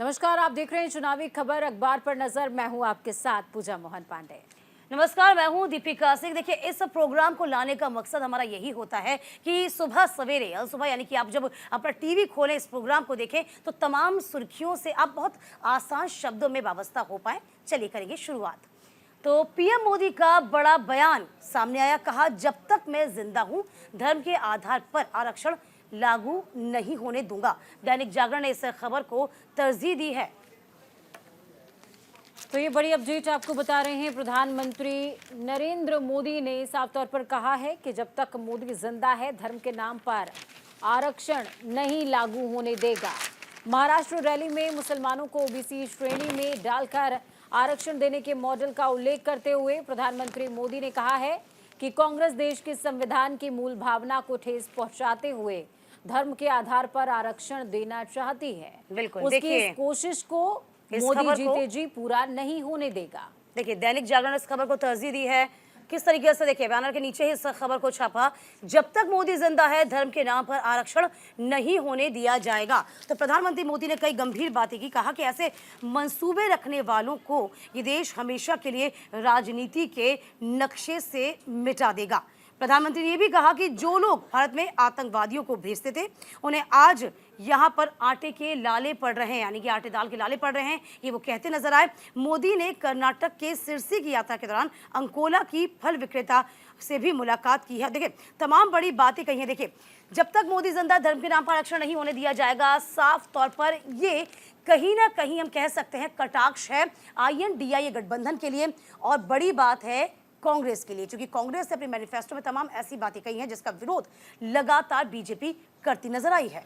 नमस्कार, आप देख रहे हैं चुनावी खबर अखबार पर नजर। मैं हूं आपके साथ पूजा मोहन पांडे। नमस्कार, मैं हूं दीपिका सिंह। देखिए, इस प्रोग्राम को लाने का मकसद हमारा यही होता है कि सुबह सवेरे सुबह यानी कि आप जब अपना टीवी खोलें, इस प्रोग्राम को देखें तो तमाम सुर्खियों से आप बहुत आसान शब्दों में वाबस्ता हो पाए। चलिए करेंगे शुरुआत। तो पीएम मोदी का बड़ा बयान सामने आया। कहा, जब तक मैं जिंदा हूं धर्म के आधार पर आरक्षण लागू नहीं होने दूंगा। दैनिक जागरण ने इस खबर को तरजीह दी है। तो ये बड़ी अपडेट आपको बता रहे हैं। प्रधानमंत्री नरेंद्र मोदी ने साफ तौर पर कहा है कि जब तक मोदी जिंदा है धर्म के नाम पर आरक्षण नहीं लागू होने देगा। महाराष्ट्र रैली में मुसलमानों को ओबीसी श्रेणी में डालकर आरक्षण देने के मॉडल का उल्लेख करते हुए प्रधानमंत्री मोदी ने कहा है कि कांग्रेस देश के संविधान की मूल भावना को ठेस पहुंचाते हुए धर्म के आधार पर आरक्षण देना चाहती है। बिल्कुल, उसकी इस कोशिश को मोदी जीते जी पूरा नहीं होने देगा। देखिए, दैनिक जागरण इस खबर को तरजीह दी है। किस तरीके से, देखिए बैनर के नीचे ही इस खबर को छापा, जब तक मोदी जिंदा है धर्म के नाम पर आरक्षण नहीं होने दिया जाएगा। तो प्रधानमंत्री मोदी ने कई गंभीर बातें की। कहा कि ऐसे मंसूबे रखने वालों को ये देश हमेशा के लिए राजनीति के नक्शे से मिटा देगा। प्रधानमंत्री ने यह भी कहा कि जो लोग भारत में आतंकवादियों को भेजते थे उन्हें आज यहाँ पर आटे के लाले पड़ रहे हैं, यानी कि आटे दाल के लाले पड़ रहे हैं, ये वो कहते नजर आए। मोदी ने कर्नाटक के सिरसी की यात्रा के दौरान अंकोला की फल विक्रेता से भी मुलाकात की है। देखिए, तमाम बड़ी बातें कही हैं। देखिए, जब तक मोदी जिंदा धर्म के नाम पर आरक्षण नहीं होने दिया जाएगा। साफ तौर पर ये कहीं ना कहीं हम कह सकते हैं कटाक्ष है INDIA गठबंधन के लिए, और बड़ी बात है कांग्रेस के लिए, क्योंकि कांग्रेस ने अपने मैनिफेस्टो में तमाम ऐसी बातें कही हैं जिसका विरोध लगातार बीजेपी करती नजर आई है।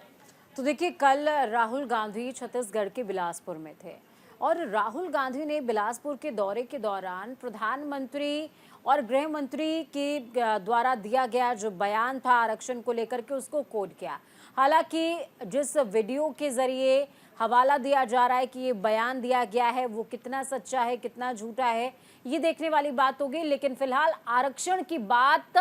तो देखिए, कल राहुल गांधी छत्तीसगढ़ के बिलासपुर में थे और राहुल गांधी ने बिलासपुर के दौरे के दौरान प्रधानमंत्री और गृह मंत्री के द्वारा दिया गया जो बयान था आरक्षण को लेकर के, उसको कोट किया। हालांकि जिस वीडियो के जरिए हवाला दिया जा रहा है कि ये बयान दिया गया है वो कितना सच्चा है कितना झूठा है ये देखने वाली बात होगी, लेकिन फिलहाल आरक्षण की बात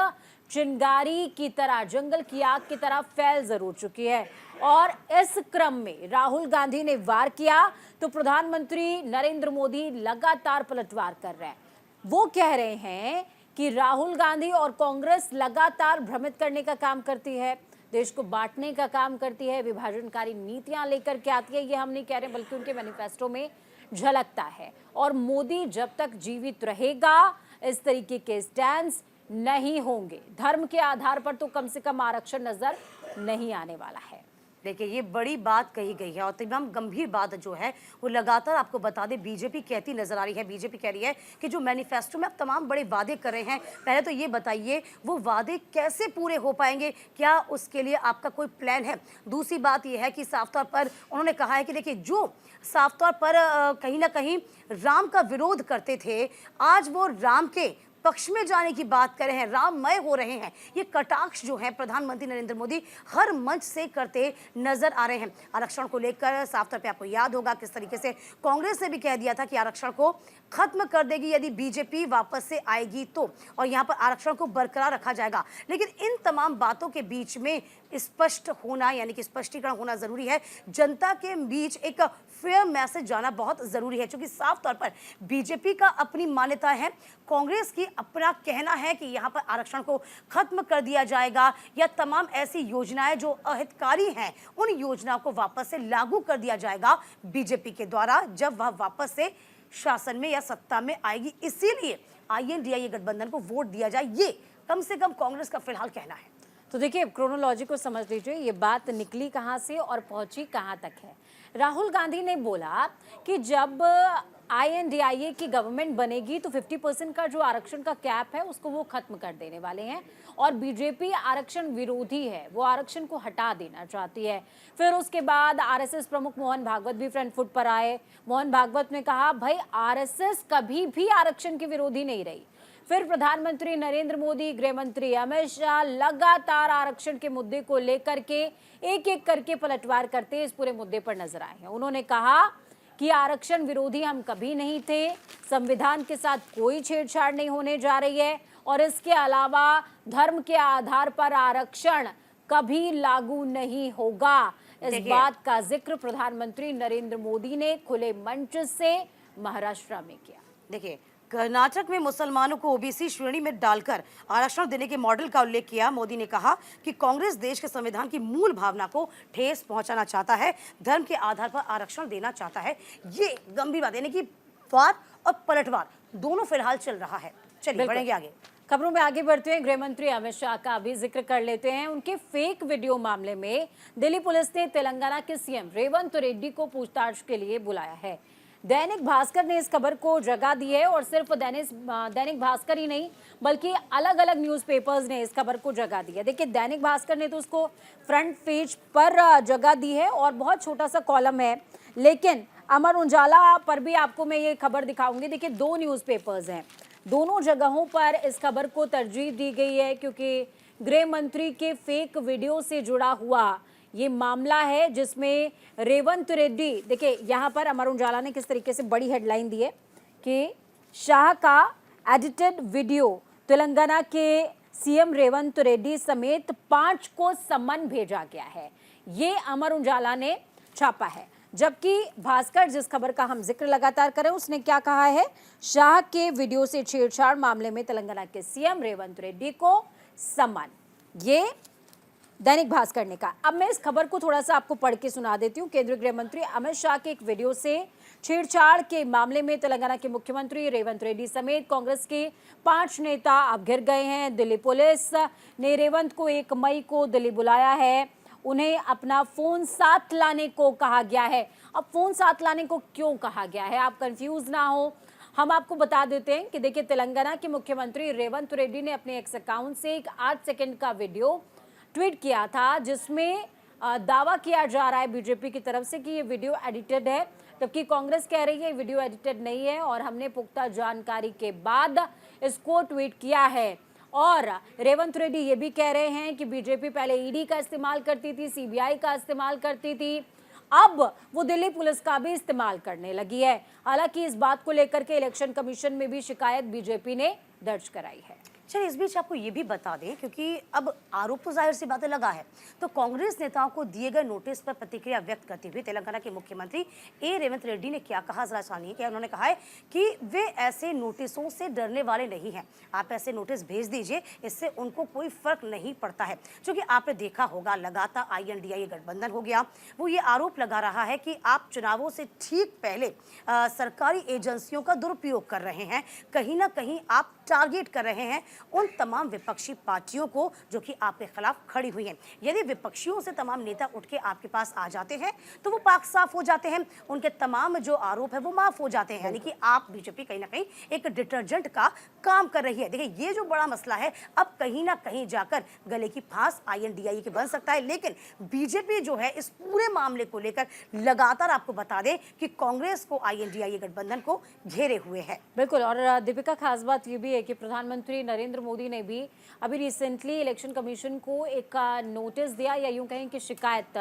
चिंगारी की तरह, जंगल की आग की तरह फैल जरूर चुकी है। और इस क्रम में राहुल गांधी ने वार किया तो प्रधानमंत्री नरेंद्र मोदी लगातार पलटवार कर रहे हैं। वो कह रहे हैं कि राहुल गांधी और कांग्रेस लगातार भ्रमित करने का काम करती है, देश को बांटने का काम करती है, विभाजनकारी नीतियां लेकर के आती है। ये हम नहीं कह रहे बल्कि उनके मैनिफेस्टो में झलकता है। और मोदी जब तक जीवित रहेगा इस तरीके के स्टैंड नहीं होंगे। धर्म के आधार पर तो कम से कम आरक्षण नजर नहीं आने वाला है। देखिए, ये बड़ी बात कही गई है और तमाम गंभीर बात जो है वो लगातार आपको बता दें बीजेपी कहती नजर आ रही है। बीजेपी कह रही है कि जो मैनिफेस्टो में आप तमाम बड़े वादे कर रहे हैं, पहले तो ये बताइए वो वादे कैसे पूरे हो पाएंगे, क्या उसके लिए आपका कोई प्लान है। दूसरी बात ये है कि साफ तौर पर उन्होंने कहा है कि देखिए, जो साफ तौर पर कहीं ना कहीं राम का विरोध करते थे, आज वो राम के पक्ष में जाने की बात कर रहे हैं, राममय हो रहे हैं। ये कटाक्ष जो है प्रधानमंत्री नरेंद्र मोदी हर मंच से करते नजर आ रहे हैं। आरक्षण को लेकर साफ तौर पे आपको याद होगा किस तरीके से कांग्रेस ने भी कह दिया था कि आरक्षण को खत्म कर देगी यदि बीजेपी वापस से आएगी तो, और यहाँ पर आरक्षण को बरकरार रखा जाएगा। लेकिन इन तमाम बातों के बीच में स्पष्ट होना, यानी कि स्पष्टीकरण होना जरूरी है। जनता के बीच एक फेयर मैसेज जाना बहुत जरूरी है, क्योंकि साफ तौर पर बीजेपी का अपनी मान्यता है, कांग्रेस की अपना कहना है कि यहाँ पर आरक्षण को खत्म कर दिया जाएगा या तमाम ऐसी योजनाएं जो अहितकारी हैं उन योजनाओं को वापस से लागू कर दिया जाएगा बीजेपी के द्वारा जब वह वापस से शासन में या सत्ता में आएगी। इसीलिए INDIA गठबंधन को वोट दिया जाए, ये कम से कम कांग्रेस का फिलहाल कहना है। तो देखिए, क्रोनोलॉजी को समझ लीजिए, ये बात निकली कहाँ से और पहुंची कहाँ तक है। राहुल गांधी ने बोला कि जब INDIA की गवर्नमेंट बनेगी तो 50% का जो आरक्षण का कैप है उसको वो खत्म कर देने वाले हैं, और बीजेपी आरक्षण विरोधी है, वो आरक्षण को हटा देना चाहती है। फिर उसके बाद RSS प्रमुख मोहन भागवत भी फ्रंट फुट पर आए। मोहन भागवत ने कहा, भाई RSS कभी भी आरक्षण की विरोधी नहीं रही। फिर प्रधानमंत्री नरेंद्र मोदी, गृह मंत्री अमित शाह लगातार आरक्षण के मुद्दे को लेकर के एक एक करके पलटवार करते इस पूरे मुद्दे पर नजर आए हैं। उन्होंने कहा कि आरक्षण विरोधी हम कभी नहीं थे, संविधान के साथ कोई छेड़छाड़ नहीं होने जा रही है, और इसके अलावा धर्म के आधार पर आरक्षण कभी लागू नहीं होगा। इस देखिए। बात का जिक्र प्रधानमंत्री नरेंद्र मोदी ने खुले मंच से महाराष्ट्र में किया। देखिए, कर्नाटक में मुसलमानों को ओबीसी श्रेणी में डालकर आरक्षण देने के मॉडल का उल्लेख किया। मोदी ने कहा कि कांग्रेस देश के संविधान की मूल भावना को ठेस पहुंचाना चाहता है, धर्म के आधार पर आरक्षण देना चाहता है। ये गंभीर बात, यानी कि वार और पलटवार दोनों फिलहाल चल रहा है। चलिए बिल्कुल। बढ़ेंगे आगे। खबरों में आगे बढ़ते हैं, गृह मंत्री अमित शाह का भी जिक्र कर लेते हैं। उनके फेक वीडियो मामले में दिल्ली पुलिस ने तेलंगाना के सीएम रेवंत रेड्डी को पूछताछ के लिए बुलाया है। दैनिक भास्कर ने इस खबर को जगह दी है और सिर्फ दैनिक भास्कर ही नहीं बल्कि अलग अलग न्यूज़पेपर्स ने इस खबर को जगह दी है। देखिए, दैनिक भास्कर ने तो उसको फ्रंट पेज पर जगह दी है और बहुत छोटा सा कॉलम है, लेकिन अमर उजाला पर भी आपको मैं ये खबर दिखाऊंगी। देखिए, 2 न्यूज़पेपर्स हैं, दोनों जगहों पर इस खबर को तरजीह दी गई है क्योंकि गृह मंत्री के फेक वीडियो से जुड़ा हुआ ये मामला है जिसमें रेवंत रेड्डी, देखिए यहाँ पर अमर उजाला ने किस तरीके से बड़ी हेडलाइन दी है कि शाह का एडिटेड वीडियो, तेलंगाना के सीएम रेवंत रेड्डी समेत 5 को सम्मन भेजा गया है। ये अमर उजाला ने छापा है, जबकि भास्कर जिस खबर का हम जिक्र लगातार करें उसने क्या कहा है, शाह के वीडियो से छेड़छाड़ मामले में तेलंगाना के सीएम रेवंत रेड्डी को सम्मन। ये दैनिक भास्कर ने कहा। अब मैं इस खबर को थोड़ा सा आपको पढ़ के सुना देती हूँ। केंद्रीय गृह मंत्री अमित शाह के एक वीडियो से छेड़छाड़ के मामले में तेलंगाना के मुख्यमंत्री रेवंत रेड्डी समेत कांग्रेस के 5 नेता अब घिर गए हैं। दिल्ली पुलिस ने रेवंत को 1 मई को दिल्ली बुलाया है। उन्हें अपना फोन साथ लाने को कहा गया है। अब फोन साथ लाने को क्यों कहा गया है, आप कंफ्यूज ना हो, हम आपको बता देते हैं कि देखिए, तेलंगाना के मुख्यमंत्री रेवंत रेड्डी ने अपने एक्स अकाउंट से एक 8 सेकंड का वीडियो ट्वीट किया था जिसमें दावा किया जा रहा है बीजेपी की तरफ से कि ये वीडियो एडिटेड है, जबकि कांग्रेस कह रही है ये वीडियो एडिटेड नहीं है और हमने पुख्ता जानकारी के बाद इसको ट्वीट किया है। और रेवंत रेड्डी ये भी कह रहे हैं कि बीजेपी पहले ईडी का इस्तेमाल करती थी, सीबीआई का इस्तेमाल करती थी, अब वो दिल्ली पुलिस का भी इस्तेमाल करने लगी है। हालांकि इस बात को लेकर के इलेक्शन कमीशन में भी शिकायत बीजेपी ने दर्ज कराई है। चलिए, इस बीच आपको ये भी बता दें, क्योंकि अब आरोप तो जाहिर सी बातें लगा है, तो कांग्रेस नेताओं को दिए गए नोटिस पर प्रतिक्रिया व्यक्त करते हुए तेलंगाना के मुख्यमंत्री रेवंत रेड्डी ने क्या कहा, जरा सुनिए। क्या उन्होंने कहा है कि वे ऐसे नोटिसों से डरने वाले नहीं हैं, आप ऐसे नोटिस भेज दीजिए, इससे उनको कोई फर्क नहीं पड़ता है। क्योंकि आपने देखा होगा लगातार INDA गठबंधन हो गया, वो ये आरोप लगा रहा है कि आप चुनावों से ठीक पहले सरकारी एजेंसियों का दुरुपयोग कर रहे हैं, कहीं ना कहीं आप टारगेट कर रहे हैं उन तमाम विपक्षी पार्टियों को जो कि आपके खिलाफ खड़ी हुई हैं। यदि विपक्षियों से तमाम नेता उठ के आपके पास आ जाते हैं तो वो पाक साफ हो जाते हैं, उनके तमाम जो आरोप है वो माफ हो जाते हैं, यानी कि आप बीजेपी कहीं ना कहीं एक डिटर्जेंट का काम कर रही है। देखिए, ये जो बड़ा मसला है अब कहीं ना कहीं जाकर गले की फांस INDA के बन सकता है, लेकिन बीजेपी जो है इस पूरे मामले को लेकर लगातार आपको बता दें कि कांग्रेस को INDA गठबंधन को घेरे हुए है। बिल्कुल, और दीपिका, खास बात ये भी है कि प्रधानमंत्री नरेंद्र मोदी ने भी अभी रिसेंटली इलेक्शन कमीशन को एक नोटिस दिया या यूं कहें कि शिकायत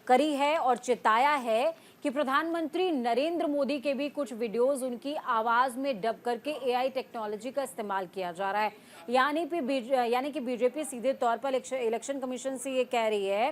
करी है और चिताया है कि प्रधानमंत्री नरेंद्र मोदी के भी कुछ वीडियोस उनकी आवाज़ में डब करके AI टेक्नोलॉजी का इस्तेमाल किया जा रहा है। यानी कि बीजेपी सीधे तौर पर इलेक्शन कमीशन से ये कह रही है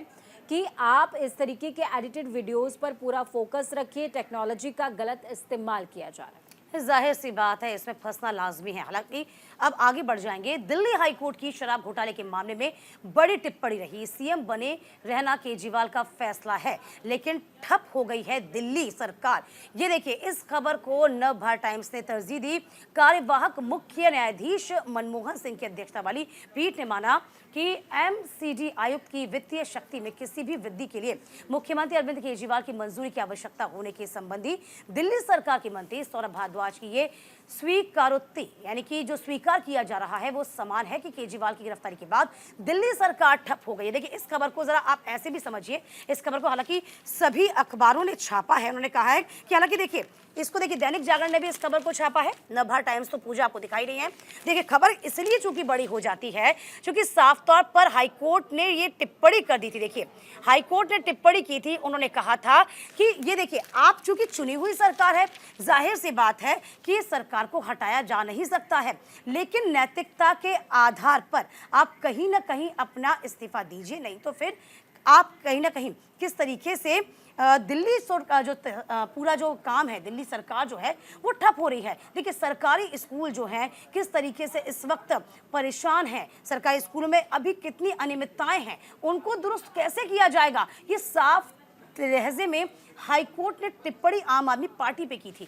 कि आप इस तरीके के एडिटेड वीडियोस पर पूरा फोकस रखिए, टेक्नोलॉजी का गलत इस्तेमाल किया जा रहा है। जाहिर सी बात है इसमें फंसना लाजमी है। हालांकि अब आगे बढ़ जाएंगे। दिल्ली हाई कोर्ट की शराब घोटाले के मामले में बड़ी टिप्पणी रही, सीएम बने रहना केजरीवाल का फैसला है, लेकिन ठप हो गई है दिल्ली सरकार। ये देखिए, इस खबर को नवभारत टाइम्स ने तरजीह दी। कार्यवाहक मुख्य न्यायाधीश मनमोहन सिंह की अध्यक्षता वाली पीठ ने माना कि MCD आयुक्त की वित्तीय शक्ति में किसी भी वृद्धि के लिए मुख्यमंत्री अरविंद केजरीवाल की मंजूरी की आवश्यकता होने के संबंधी दिल्ली सरकार के मंत्री सौरभ भारद्वाज की ये स्वीकारोक्ति, यानी कि जो स्वीकार किया जा रहा है वो समान है कि केजरीवाल की गिरफ्तारी के बाद दिल्ली सरकार ठप हो गई है। देखिए, इस खबर को जरा आप ऐसे भी समझिए, इस खबर को हालांकि सभी अखबारों ने छापा है। उन्होंने कहा है कि हालांकि देखिए, इसको देखिए, दैनिक जागरण ने भी इस खबर को छापा है, नवभारत टाइम्स तो पूजा आपको दिखाई रही है। देखिए, खबर इसलिए चूंकि बड़ी हो जाती है क्योंकि साफ तौर पर हाईकोर्ट ने ये टिप्पणी कर दी थी। देखिए, हाईकोर्ट ने टिप्पणी की थी, उन्होंने कहा था कि ये देखिए, आप चूंकि चुनी हुई सरकार है, जाहिर सी बात है कि सरकार को हटाया जा नहीं सकता है, लेकिन नैतिकता के आधार पर आप कहीं ना कहीं अपना इस्तीफा दीजिए, नहीं तो फिर आप कहीं ना कहीं किस तरीके से दिल्ली का जो पूरा जो काम है, दिल्ली सरकार जो है वो ठप हो रही है। देखिए सरकारी स्कूल जो हैं किस तरीके से इस वक्त परेशान हैं, सरकारी स्कूलों में अभी कितनी अनियमितताएं हैं, उनको दुरुस्त कैसे किया जाएगा, ये साफ लहजे में हाईकोर्ट ने टिप्पणी आम आदमी पार्टी पे की थी।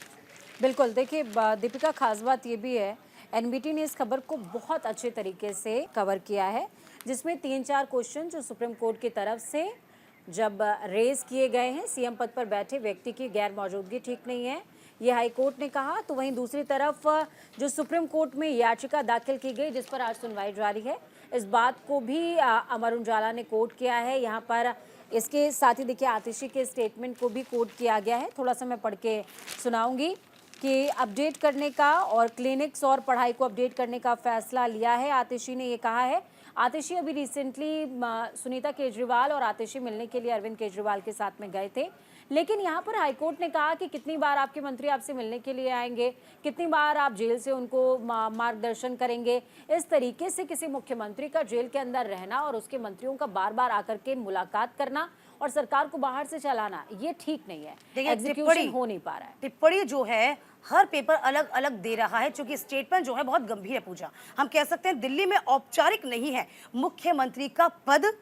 बिल्कुल, देखिए दीपिका, खास बात ये भी है, एनबीटी ने इस खबर को बहुत अच्छे तरीके से कवर किया है, जिसमें 3-4 क्वेश्चन जो सुप्रीम कोर्ट की तरफ से जब रेज किए गए हैं, सीएम पद पर बैठे व्यक्ति की गैर मौजूदगी ठीक नहीं है, ये हाई कोर्ट ने कहा। तो वहीं दूसरी तरफ जो सुप्रीम कोर्ट में याचिका दाखिल की गई जिस पर आज सुनवाई जारी है, इस बात को भी अमर उजाला ने कोट किया है। यहाँ पर इसके साथ ही देखिए आतिशी के स्टेटमेंट को भी कोट किया गया है। थोड़ा सा मैं पढ़ के सुनाऊंगी कि अपडेट करने का और क्लिनिक्स और पढ़ाई को अपडेट करने का फैसला लिया है। आतिशी ने ये कहा है, आतिशी अभी रिसेंटली सुनीता केजरीवाल और आतिशी मिलने के लिए अरविंद केजरीवाल के साथ में गए थे, लेकिन यहाँ पर हाईकोर्ट ने कहा कि कितनी बार आपके मंत्री आपसे मिलने के लिए आएंगे, कितनी बार आप जेल से उनको मार्गदर्शन करेंगे। इस तरीके से किसी मुख्यमंत्री का जेल के अंदर रहना और उसके मंत्रियों का बार बार आकर के मुलाकात करना और सरकार को बाहर से चलाना, ये ठीक नहीं है। एग्जीक्यूशन हो नहीं पा रहा है। टिप्पणी जो है हर पेपर अलग अलग दे रहा है, क्योंकि स्टेटमेंट जो है बहुत गंभीर है। पूजा, हम कह सकते हैं दिल्ली में औपचारिक नहीं है, मुख्यमंत्री का पद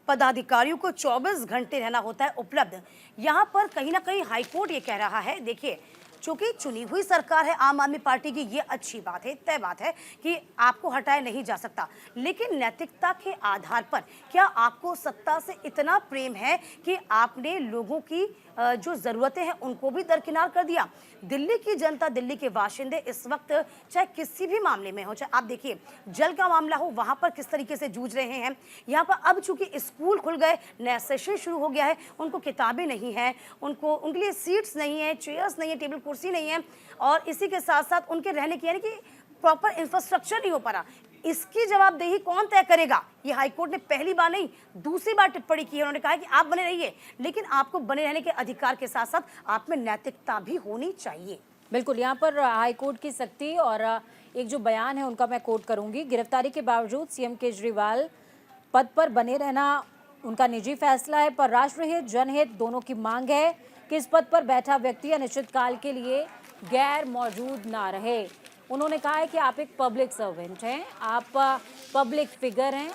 पदाधिकारियों को 24 घंटे रहना होता है उपलब्ध। यहाँ पर कहीं ना कहीं हाईकोर्ट ये कह रहा है, देखिए चूंकि चुनी हुई सरकार है आम आदमी पार्टी की, ये अच्छी बात है, तय बात है कि आपको हटाया नहीं जा सकता, लेकिन नैतिकता के आधार पर क्या आपको सत्ता से इतना प्रेम है कि आपने लोगों की जो ज़रूरतें हैं उनको भी दरकिनार कर दिया। दिल्ली की जनता, दिल्ली के बाशिंदे इस वक्त चाहे किसी भी मामले में हो, चाहे आप देखिए जल का मामला हो, वहाँ पर किस तरीके से जूझ रहे हैं। यहाँ पर अब चूंकि स्कूल खुल गए, नया सेशन शुरू हो गया है, उनको किताबें नहीं हैं, उनके लिए सीट्स नहीं है, चेयर्स नहीं है, टेबल कुर्सी नहीं है, और इसी के साथ साथ उनके रहने की यानी कि प्रॉपर इंफ्रास्ट्रक्चर नहीं हो पा रहा। इसकी जवाबदेही कौन तय करेगा? ये हाईकोर्ट ने पहली बार नहीं दूसरी बार टिप्पणी की है। उन्होंने कहा है कि आप बने रहिए, लेकिन आपको बने रहने के अधिकार के साथ साथ आप में नैतिकता भी होनी चाहिए। बिल्कुल, यहाँ पर हाईकोर्ट की सख्ती और एक जो बयान है उनका मैं कोट करूंगी। गिरफ्तारी के बावजूद सीएम केजरीवाल पद पर बने रहना उनका निजी फैसला है, पर राष्ट्रहित जनहित दोनों की मांग है कि इस पद पर बैठा व्यक्ति अनिश्चितकाल के लिए गैर मौजूद ना रहे। उन्होंने कहा है कि आप एक पब्लिक सर्वेंट हैं, आप पब्लिक फिगर हैं,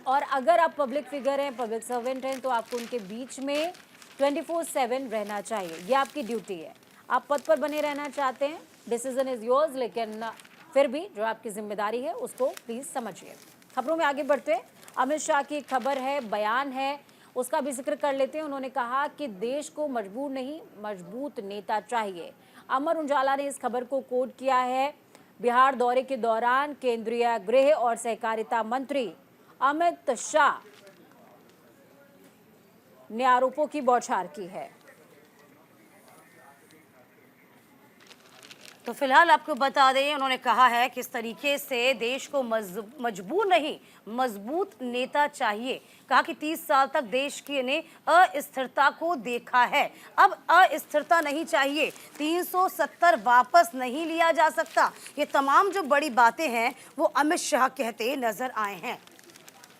और अगर आप पब्लिक फिगर हैं, पब्लिक सर्वेंट हैं, तो आपको उनके बीच में 24/7 रहना चाहिए। ये आपकी ड्यूटी है। आप पद पर बने रहना चाहते हैं, डिसीजन इज योर्स, लेकिन फिर भी जो आपकी जिम्मेदारी है उसको प्लीज समझिए। खबरों में आगे बढ़ते हैं, अमित शाह की खबर है, बयान है, उसका भी जिक्र कर लेते हैं। उन्होंने कहा कि देश को मजबूर नहीं, मजबूत नेता चाहिए। अमर उजाला ने इस खबर को कोट किया है। बिहार दौरे के दौरान केंद्रीय गृह और सहकारिता मंत्री अमित शाह ने आरोपों की बौछार की है। तो फिलहाल आपको बता दें, उन्होंने कहा है किस तरीके से देश को मजबूर नहीं मजबूत नेता चाहिए। कहा कि 30 साल तक देश की ने अस्थिरता को देखा है, अब अस्थिरता नहीं चाहिए, 370 वापस नहीं लिया जा सकता। ये तमाम जो बड़ी बातें हैं वो अमित शाह कहते नजर आए हैं।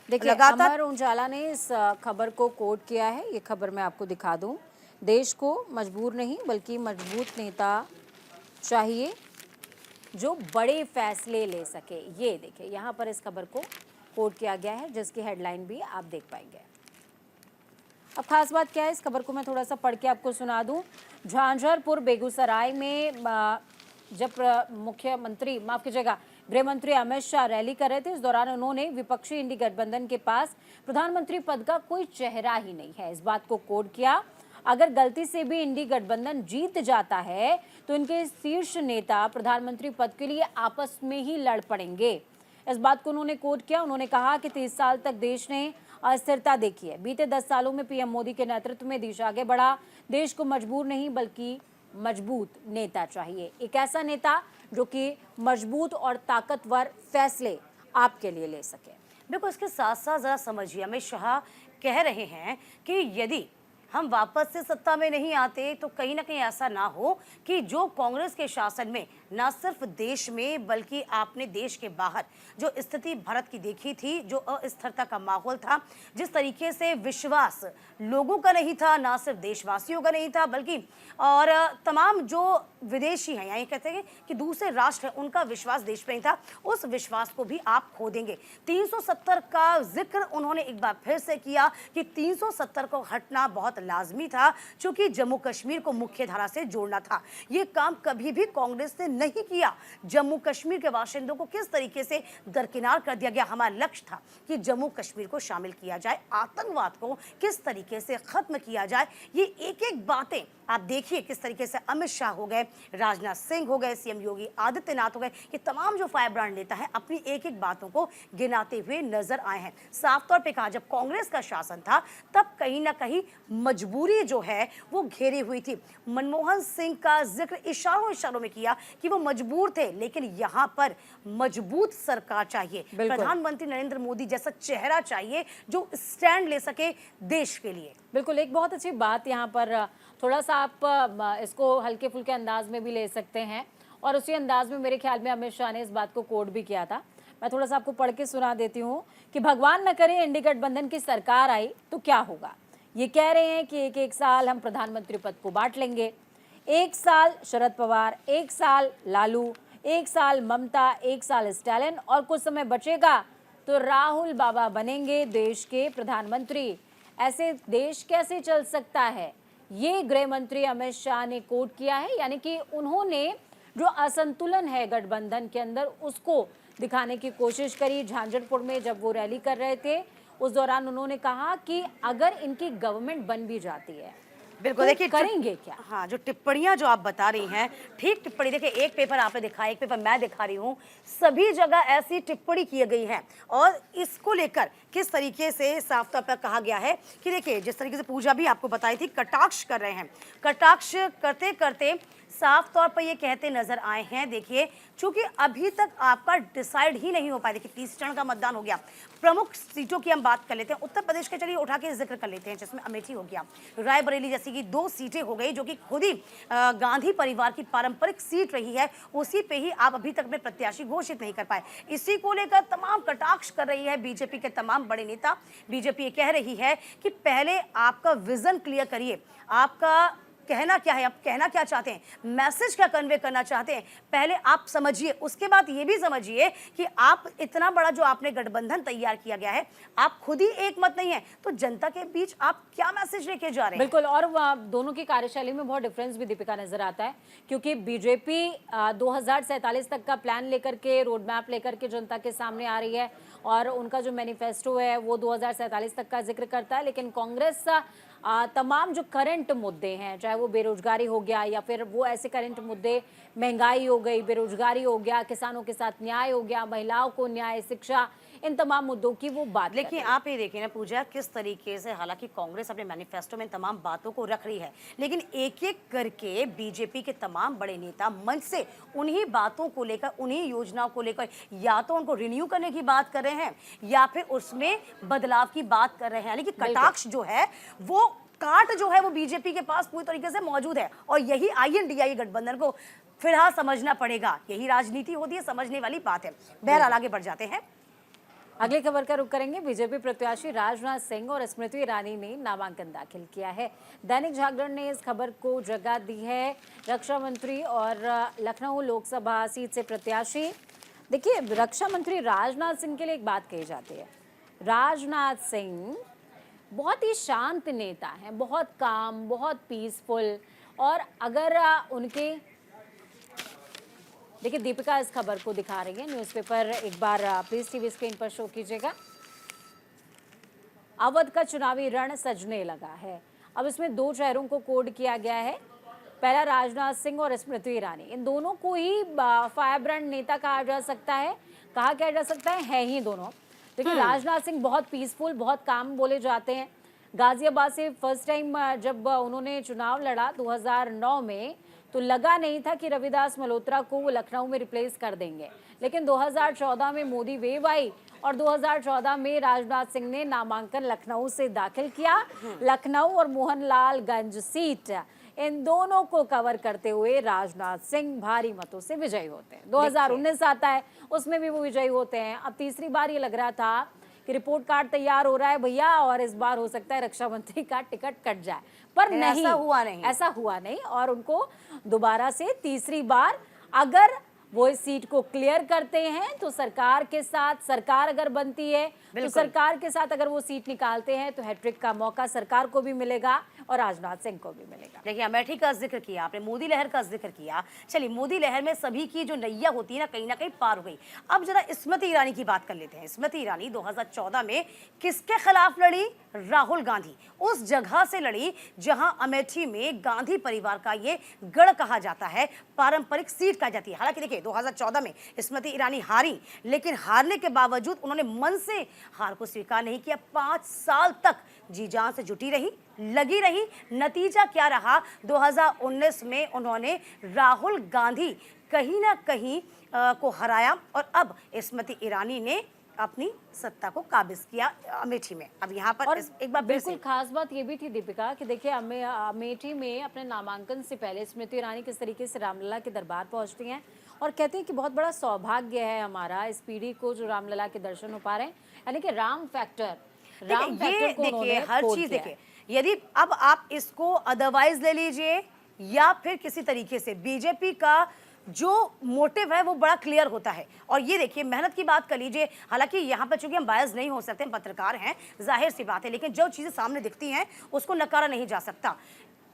देखिए अमर उजाला ने इस खबर को कोट किया है, ये खबर मैं आपको दिखा दूं। देश को मजबूर नहीं बल्कि मजबूत नेता चाहिए जो बड़े फैसले ले सके। ये देखिए यहाँ पर इस खबर को कोट किया गया है, जिसकी हेडलाइन भी आप देख पाएंगे। अब खास बात क्या है, इस खबर को मैं थोड़ा सा पढ़ के आपको सुना दूं। झांझरपुर बेगूसराय में जब मुख्यमंत्री माफ कीजिएगा गृह मंत्री अमित शाह रैली कर रहे थे, इस दौरान उन्होंने विपक्षी इंडी गठबंधन के पास प्रधानमंत्री पद का कोई चेहरा ही नहीं है, इस बात को कोट किया। अगर गलती से भी इंडी गठबंधन जीत जाता है तो इनके शीर्ष नेता प्रधानमंत्री पद के लिए आपस में ही लड़ पड़ेंगे, इस बात को उन्होंने कोट किया। उन्होंने कहा कि 30 साल तक देश ने अस्थिरता देखी है, बीते 10 सालों में पीएम मोदी के नेतृत्व में देश आगे बढ़ा। देश को मजबूर नहीं बल्कि मजबूत नेता चाहिए, एक ऐसा नेता जो कि मजबूत और ताकतवर फैसले आपके लिए ले सके। बिल्कुल, इसके साथ साथ जरा समझिए, अमित शाह कह रहे हैं कि यदि हम वापस से सत्ता में नहीं आते तो कहीं ना कहीं ऐसा ना हो कि जो कांग्रेस के शासन में न सिर्फ देश में बल्कि आपने देश के बाहर जो स्थिति भारत की देखी थी, जो अस्थिरता का माहौल था, जिस तरीके से विश्वास लोगों का नहीं था, ना सिर्फ देशवासियों का नहीं था बल्कि और तमाम जो विदेशी हैं, यानी कहते हैं कि दूसरे राष्ट्र हैं, उनका विश्वास देश पे नहीं था, उस विश्वास को भी आप खो देंगे। 370 का जिक्र उन्होंने एक बार फिर से किया कि 370 को हटना बहुत लाजमी था, क्योंकि जम्मू कश्मीर को मुख्य धारा से जोड़ना था। ये काम कभी भी कांग्रेस ने नहीं किया। जम्मू कश्मीर के बाशिंदों को किस तरीके से दरकिनार कर दिया गया। हमारा लक्ष्य था कि जम्मू कश्मीर को शामिल किया जाए, आतंकवाद को किस तरीके से खत्म किया जाए। ये एक एक बातें आप देखिए किस तरीके से अमित शाह हो गए, राजनाथ सिंह हो गए, सीएम योगी आदित्यनाथ हो गए, ये तमाम जो फायर ब्रांड नेता हैं अपनी एक एक बातों को गिनाते हुए नजर आए हैं। साफ तौर पे कहा, जब कांग्रेस का शासन था तब कहीं ना कहीं मजबूरी जो है वो घेरी हुई थी। मनमोहन सिंह का जिक्र इशारों इशारों में किया कि वो मजबूर थे, लेकिन यहाँ पर मजबूत सरकार चाहिए, प्रधानमंत्री नरेंद्र मोदी जैसा चेहरा चाहिए जो स्टैंड ले सके देश के लिए। बिल्कुल, एक बहुत अच्छी बात यहाँ पर थोड़ा सा आप इसको हल्के फुल्के अंदाज में भी ले सकते हैं, और उसी अंदाज में मेरे ख्याल में अमित शाह ने इस बात को कोट भी किया था। मैं थोड़ा सा आपको पढ़ के सुना देती हूँ कि भगवान न करे इंडी गठबंधन की सरकार आई तो क्या होगा। ये कह रहे हैं कि एक एक साल हम प्रधानमंत्री पद को बांट लेंगे, एक साल शरद पवार, एक साल लालू, एक साल ममता, एक साल स्टालिन, और कुछ समय बचेगा तो राहुल बाबा बनेंगे देश के प्रधानमंत्री। ऐसे देश कैसे चल सकता है, ये गृह मंत्री अमित शाह ने कोट किया है। यानी कि उन्होंने जो असंतुलन है गठबंधन के अंदर उसको दिखाने की कोशिश करी। झांझरपुर में जब वो रैली कर रहे थे उस दौरान उन्होंने कहा कि अगर इनकी गवर्नमेंट बन भी जाती है बिल्कुल, तो देखिए करेंगे क्या। हाँ, जो टिप्पणियां जो आप बता रही हैं, ठीक टिप्पणी। देखिए, एक पेपर आपने दिखाया, एक पेपर मैं दिखा रही हूँ, सभी जगह ऐसी टिप्पणी की गई है। और इसको लेकर किस तरीके से साफ तौर पर कहा गया है कि देखिए, जिस तरीके से पूजा भी आपको बताई थी, कटाक्ष कर रहे हैं, कटाक्ष करते करते साफ तौर पर ये कहते नजर आए हैं। देखिए, चूंकि अभी तक आपका डिसाइड ही नहीं हो पाया। देखिए, 30 चरण का मतदान हो गया। प्रमुख सीटों की हम बात कर लेते हैं, उत्तर प्रदेश के चलिए उठा के जिक्र कर लेते हैं, जिसमें अमेठी हो गया, रायबरेली जैसी की 2 सीटें हो गई, जो कि खुद ही गांधी परिवार की पारंपरिक सीट रही है। उसी पे ही आप अभी तक में प्रत्याशी घोषित नहीं कर पाए। इसी को लेकर तमाम कटाक्ष कर रही है बीजेपी के तमाम बड़े नेता। बीजेपी ये कह रही है कि पहले आपका विजन क्लियर करिए, आपका कहना क्या है, आप कहना क्या चाहते हैं, मैसेज क्या कन्वे करना चाहते हैं, पहले आप समझिए। उसके बाद ये भी समझिए कि आप इतना बड़ा जो आपने गठबंधन तैयार किया गया है, आप खुद ही एक मत नहीं है, तो जनता के बीच आप क्या मैसेज लेके जा रहे हैं। बिल्कुल, और दोनों की कार्यशैली में बहुत डिफरेंस भी दीपिका नजर आता है, क्योंकि बीजेपी 2047 तक का प्लान लेकर के, रोड मैप लेकर के जनता के सामने आ रही है, और उनका जो मैनिफेस्टो है वो 2047 तक का जिक्र करता है। लेकिन कांग्रेस तमाम जो करंट मुद्दे हैं, चाहे वो बेरोजगारी हो गया या फिर वो ऐसे करंट मुद्दे, महंगाई हो गई, बेरोजगारी हो गया, किसानों के साथ न्याय हो गया, महिलाओं को न्याय, शिक्षा, इन तमाम मुद्दों की वो बात। लेकिन आप ये देखिए ना पूजा, किस तरीके से हालांकि कांग्रेस अपने मैनिफेस्टो में तमाम बातों को रख रही है, लेकिन एक एक करके बीजेपी के तमाम बड़े नेता मंच से उन्हीं बातों को लेकर, उन्हीं योजनाओं को लेकर या तो उनको रिन्यू करने की बात कर रहे हैं या फिर उसमें बदलाव की बात कर रहे हैं। यानी कि कटाक्ष जो है, वो काट जो है वो बीजेपी के पास पूरी तरीके से मौजूद है, और यही INDIA गठबंधन को फिलहाल समझना पड़ेगा। यही राजनीति होती है, समझने वाली बात है। बहरहाल आगे बढ़ जाते हैं, अगली खबर का रुख करेंगे। बीजेपी प्रत्याशी राजनाथ सिंह और स्मृति ईरानी ने नामांकन दाखिल किया है। दैनिक जागरण ने इस खबर को जगह दी है। रक्षा मंत्री और लखनऊ लोकसभा सीट से प्रत्याशी। देखिए, रक्षा मंत्री राजनाथ सिंह के लिए एक बात कही जाती है, राजनाथ सिंह बहुत ही शांत नेता हैं, बहुत काम, बहुत पीसफुल, और अगर उनके, देखिए दीपिका इस खबर को दिखा रही है, न्यूज़पेपर एक बार प्लीज टीवी स्क्रीन पर शो कीजिएगा। अवध का चुनावी रण सजने लगा है। अब इसमें 2 चेहरों को कोड किया गया है, पहला राजनाथ सिंह और स्मृति ईरानी। इन दोनों को ही फायर ब्रांड नेता कहा जा सकता है, कहा क्या जा सकता है ही दोनों। देखिए, राजनाथ सिंह बहुत पीसफुल, बहुत काम बोले जाते हैं। गाजियाबाद से फर्स्ट टाइम जब उन्होंने चुनाव लड़ा 2009 में, तो लगा नहीं था कि रविदास मल्होत्रा को वो लखनऊ में रिप्लेस कर देंगे, लेकिन 2014 में मोदी वेव आई और 2014 में राजनाथ सिंह ने नामांकन लखनऊ से दाखिल किया। लखनऊ और मोहनलालगंज सीट, इन दोनों को कवर करते हुए राजनाथ सिंह भारी मतों से विजयी होते हैं। 2019 आता है, उसमें भी वो विजयी होते हैं। अब तीसरी बार ये लग रहा था कि रिपोर्ट कार्ड तैयार हो रहा है भैया और इस बार हो सकता है रक्षा मंत्री का टिकट कट जाए, पर नहीं, ऐसा हुआ नहीं और उनको दोबारा से तीसरी बार अगर वो इस सीट को क्लियर करते हैं तो सरकार के साथ, सरकार अगर बनती है तो सरकार के साथ अगर वो सीट निकालते हैं तो हैट्रिक का मौका सरकार को भी मिलेगा और राजनाथ सिंह को भी मिलेगा। देखिए, अमेठी का जिक्र किया आपने, मोदी लहर का जिक्र किया। चलिए, मोदी लहर में सभी की जो नैया होती है ना कहीं पार हो गई। अब जरा स्मृति ईरानी की बात कर लेते हैं। स्मृति ईरानी 2014 में किसके खिलाफ लड़ी? राहुल गांधी। उस जगह से लड़ी जहां अमेठी में गांधी परिवार का ये गढ़ कहा जाता है, पारंपरिक सीट कहा जाती है। हालांकि देखिए 2014 में स्मृति ईरानी हारी, लेकिन हारने के बावजूद उन्होंने मन से हार को स्वीकार नहीं किया। 5 साल तक जी जान से जुटी रही, लगी रही। नतीजा क्या रहा? 2019 में उन्होंने राहुल गांधी कहीं ना कहीं को हराया और अब स्मृति ईरानी ने अपनी सत्ता को काबिज किया अमेठी में। अब यहाँ पर और एक बार बिल्कुल खास बात ये भी थी दीपिका कि देखिए अमेठी में अपने नामांकन से पहले स्मृति ईरानी किस तरीके से रामलला के दरबार पहुंचती हैं और कहती हैं कि बहुत बड़ा सौभाग्य है हमारा इस पीढ़ी को जो रामलला के दर्शन हो पा रहे हैं, यानी कि राम फैक्टर को देखिए हर चीज देखिए, यदि अब आप इसको अदरवाइज ले लीजिए या फिर किसी तरीके से बीजेपी का जो मोटिव है वो बड़ा क्लियर होता है। और ये देखिए मेहनत की बात कर लीजिए, हालांकि यहाँ पर चूंकि हम बायस नहीं हो सकते, हम पत्रकार हैं, जाहिर सी बात है, लेकिन जो चीजें सामने दिखती हैं उसको नकारा नहीं जा सकता।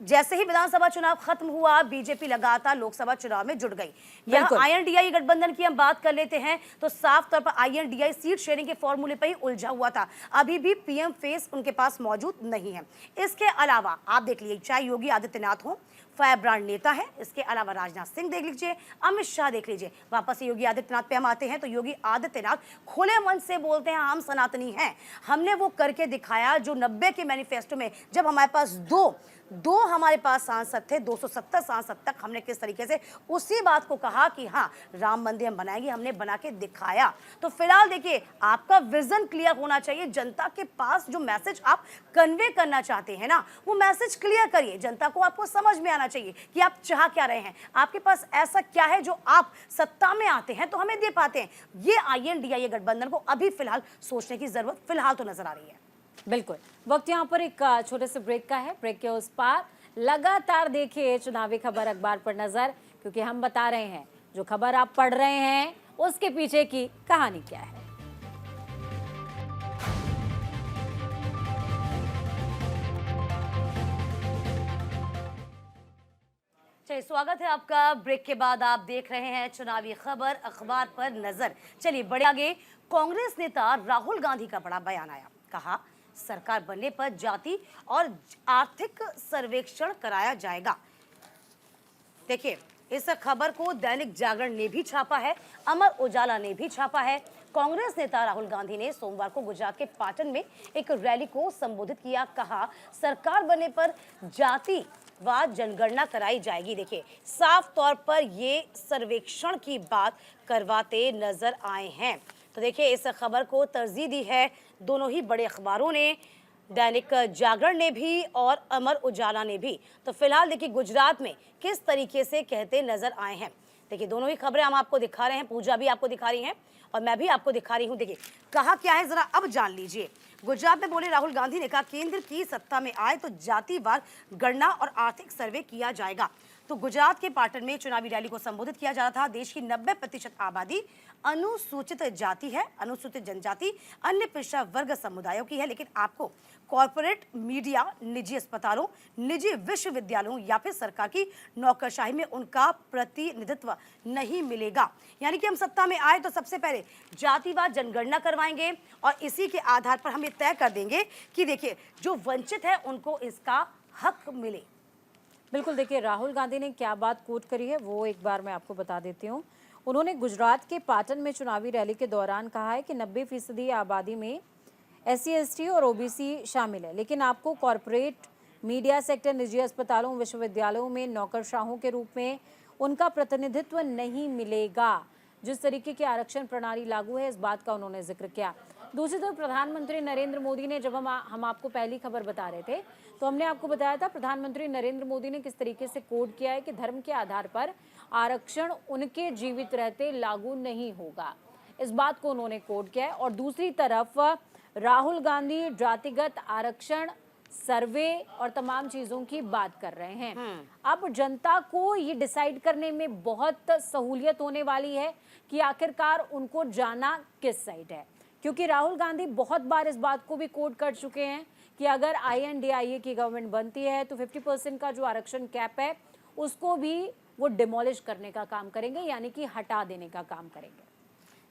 जैसे ही विधानसभा चुनाव खत्म हुआ, बीजेपी लगातार लोकसभा चुनाव में जुट गई। यहाँ आईएनडीआई गठबंधन की हम बात कर लेते हैं तो साफ तौर पर आईएनडीआई सीट शेयरिंग के फॉर्मूले पर ही उलझा हुआ था। अभी भी पीएम फेस उनके पास मौजूद नहीं है। इसके अलावा आप देख लीजिए, चाहे योगी आदित्यनाथ हो, फायर ब्रांड नेता है, इसके अलावा राजनाथ सिंह देख लीजिए, अमित शाह देख लीजिए। वापस से योगी आदित्यनाथ पे हम आते हैं तो योगी आदित्यनाथ खुले मन से बोलते हैं हम सनातनी हैं, हमने वो करके दिखाया जो 90 के मैनिफेस्टो में, जब हमारे पास दो हमारे पास सांसद थे, 270 सांसद तक, हमने किस तरीके से उसी बात को कहा कि हाँ राम मंदिर हम बनाएंगे, हमने बना के दिखाया। तो फिलहाल देखिए, आपका विजन क्लियर होना चाहिए। जनता के पास जो मैसेज आप कन्वे करना चाहते हैं ना, वो मैसेज क्लियर करिए। जनता को आपको समझ में आना चाहिए कि आप चाह क्या रहे हैं, आपके पास ऐसा क्या है जो आप सत्ता में आते हैं तो हमें दे पाते हैं। ये आईएनडीआई गठबंधन को अभी फिलहाल सोचने की जरूरत फिलहाल तो नजर आ रही है। बिल्कुल। वक्त यहाँ पर एक छोटे से ब्रेक का है। ब्रेक के उस पार लगातार देखिए चुनावी खबर अखबार पर नजर, क्योंकि हम बता रहे हैं जो खबर आप पढ़ रहे हैं उसके पीछे की कहानी क्या है। चलिए, स्वागत है आपका। ब्रेक के बाद आप देख रहे हैं चुनावी खबर अखबार पर नजर। चलिए बड़े आगे, कांग्रेस नेता राहुल गांधी का बड़ा बयान आया। कहा सरकार बनने पर जाति और आर्थिक सर्वेक्षण कराया जाएगा। देखिए, इस खबर को दैनिक जागरण ने भी छापा है, अमर उजाला ने भी छापा है। कांग्रेस नेता राहुल गांधी ने सोमवार को गुजरात के पाटन में एक रैली को संबोधित किया। कहा सरकार बनने पर जातिवार जनगणना कराई जाएगी। देखिए, साफ तौर पर ये सर्वेक्षण की बात करवाते नजर आए हैं। तो देखिए, इस खबर को तरजीह दी है दोनों ही बड़े अखबारों ने, दैनिक जागरण ने भी और अमर उजाला ने भी। तो फिलहाल देखिए गुजरात में किस तरीके से कहते नजर आए हैं। देखिए, दोनों ही खबरें हम आपको दिखा रहे हैं, पूजा भी आपको दिखा रही हैं और मैं भी आपको दिखा रही हूं। देखिए कहा क्या है, जरा अब जान लीजिए। गुजरात में बोले राहुल गांधी ने कहा केंद्र की सत्ता में आए तो जातिवार गणना और आर्थिक सर्वे किया जाएगा। तो गुजरात के पाटन में चुनावी रैली को संबोधित किया जा रहा था। देश की 90% आबादी अनुसूचित जाति है, अनुसूचित जनजाति अन्य पिछड़ा वर्ग समुदायों की है, लेकिन आपको कॉरपोरेट मीडिया, निजी अस्पतालों, निजी विश्वविद्यालयों या फिर सरकार की नौकरशाही में उनका प्रतिनिधित्व नहीं मिलेगा। यानी कि हम सत्ता में आए तो सबसे पहले जातिवार जनगणना करवाएंगे और इसी के आधार पर हम ये तय कर देंगे कि देखिए जो वंचित है उनको इसका हक मिले। बिल्कुल, देखिए राहुल गांधी ने क्या बात कोट करी है वो एक बार मैं आपको बता देती हूँ। उन्होंने गुजरात के पाटन में चुनावी रैली के दौरान कहा है कि 90% आबादी में SC ST और OBC शामिल है, लेकिन आपको कॉरपोरेट मीडिया सेक्टर, निजी अस्पतालों, विश्वविद्यालयों में नौकरशाहों के रूप में उनका प्रतिनिधित्व नहीं मिलेगा। जिस तरीके की आरक्षण प्रणाली लागू है, इस बात का उन्होंने जिक्र किया। दूसरी तरफ प्रधानमंत्री नरेंद्र मोदी ने, जब हम आपको पहली खबर बता रहे थे तो हमने आपको बताया था प्रधानमंत्री नरेंद्र मोदी ने किस तरीके से कोड किया है कि धर्म के आधार पर आरक्षण उनके जीवित रहते लागू नहीं होगा। इस बात को उन्होंने कोड किया है। और दूसरी तरफ राहुल गांधी जातिगत आरक्षण, सर्वे और तमाम चीजों की बात कर रहे हैं। अब जनता को ये डिसाइड करने में बहुत सहूलियत होने वाली है कि आखिरकार उनको जाना किस साइड है, क्योंकि राहुल गांधी बहुत बार इस बात को भी कोट कर चुके हैं कि अगर INDIA की गवर्नमेंट बनती है तो 50% का जो आरक्षण कैप है उसको भी वो डिमोलिश करने का काम करेंगे, यानी कि हटा देने का काम करेंगे।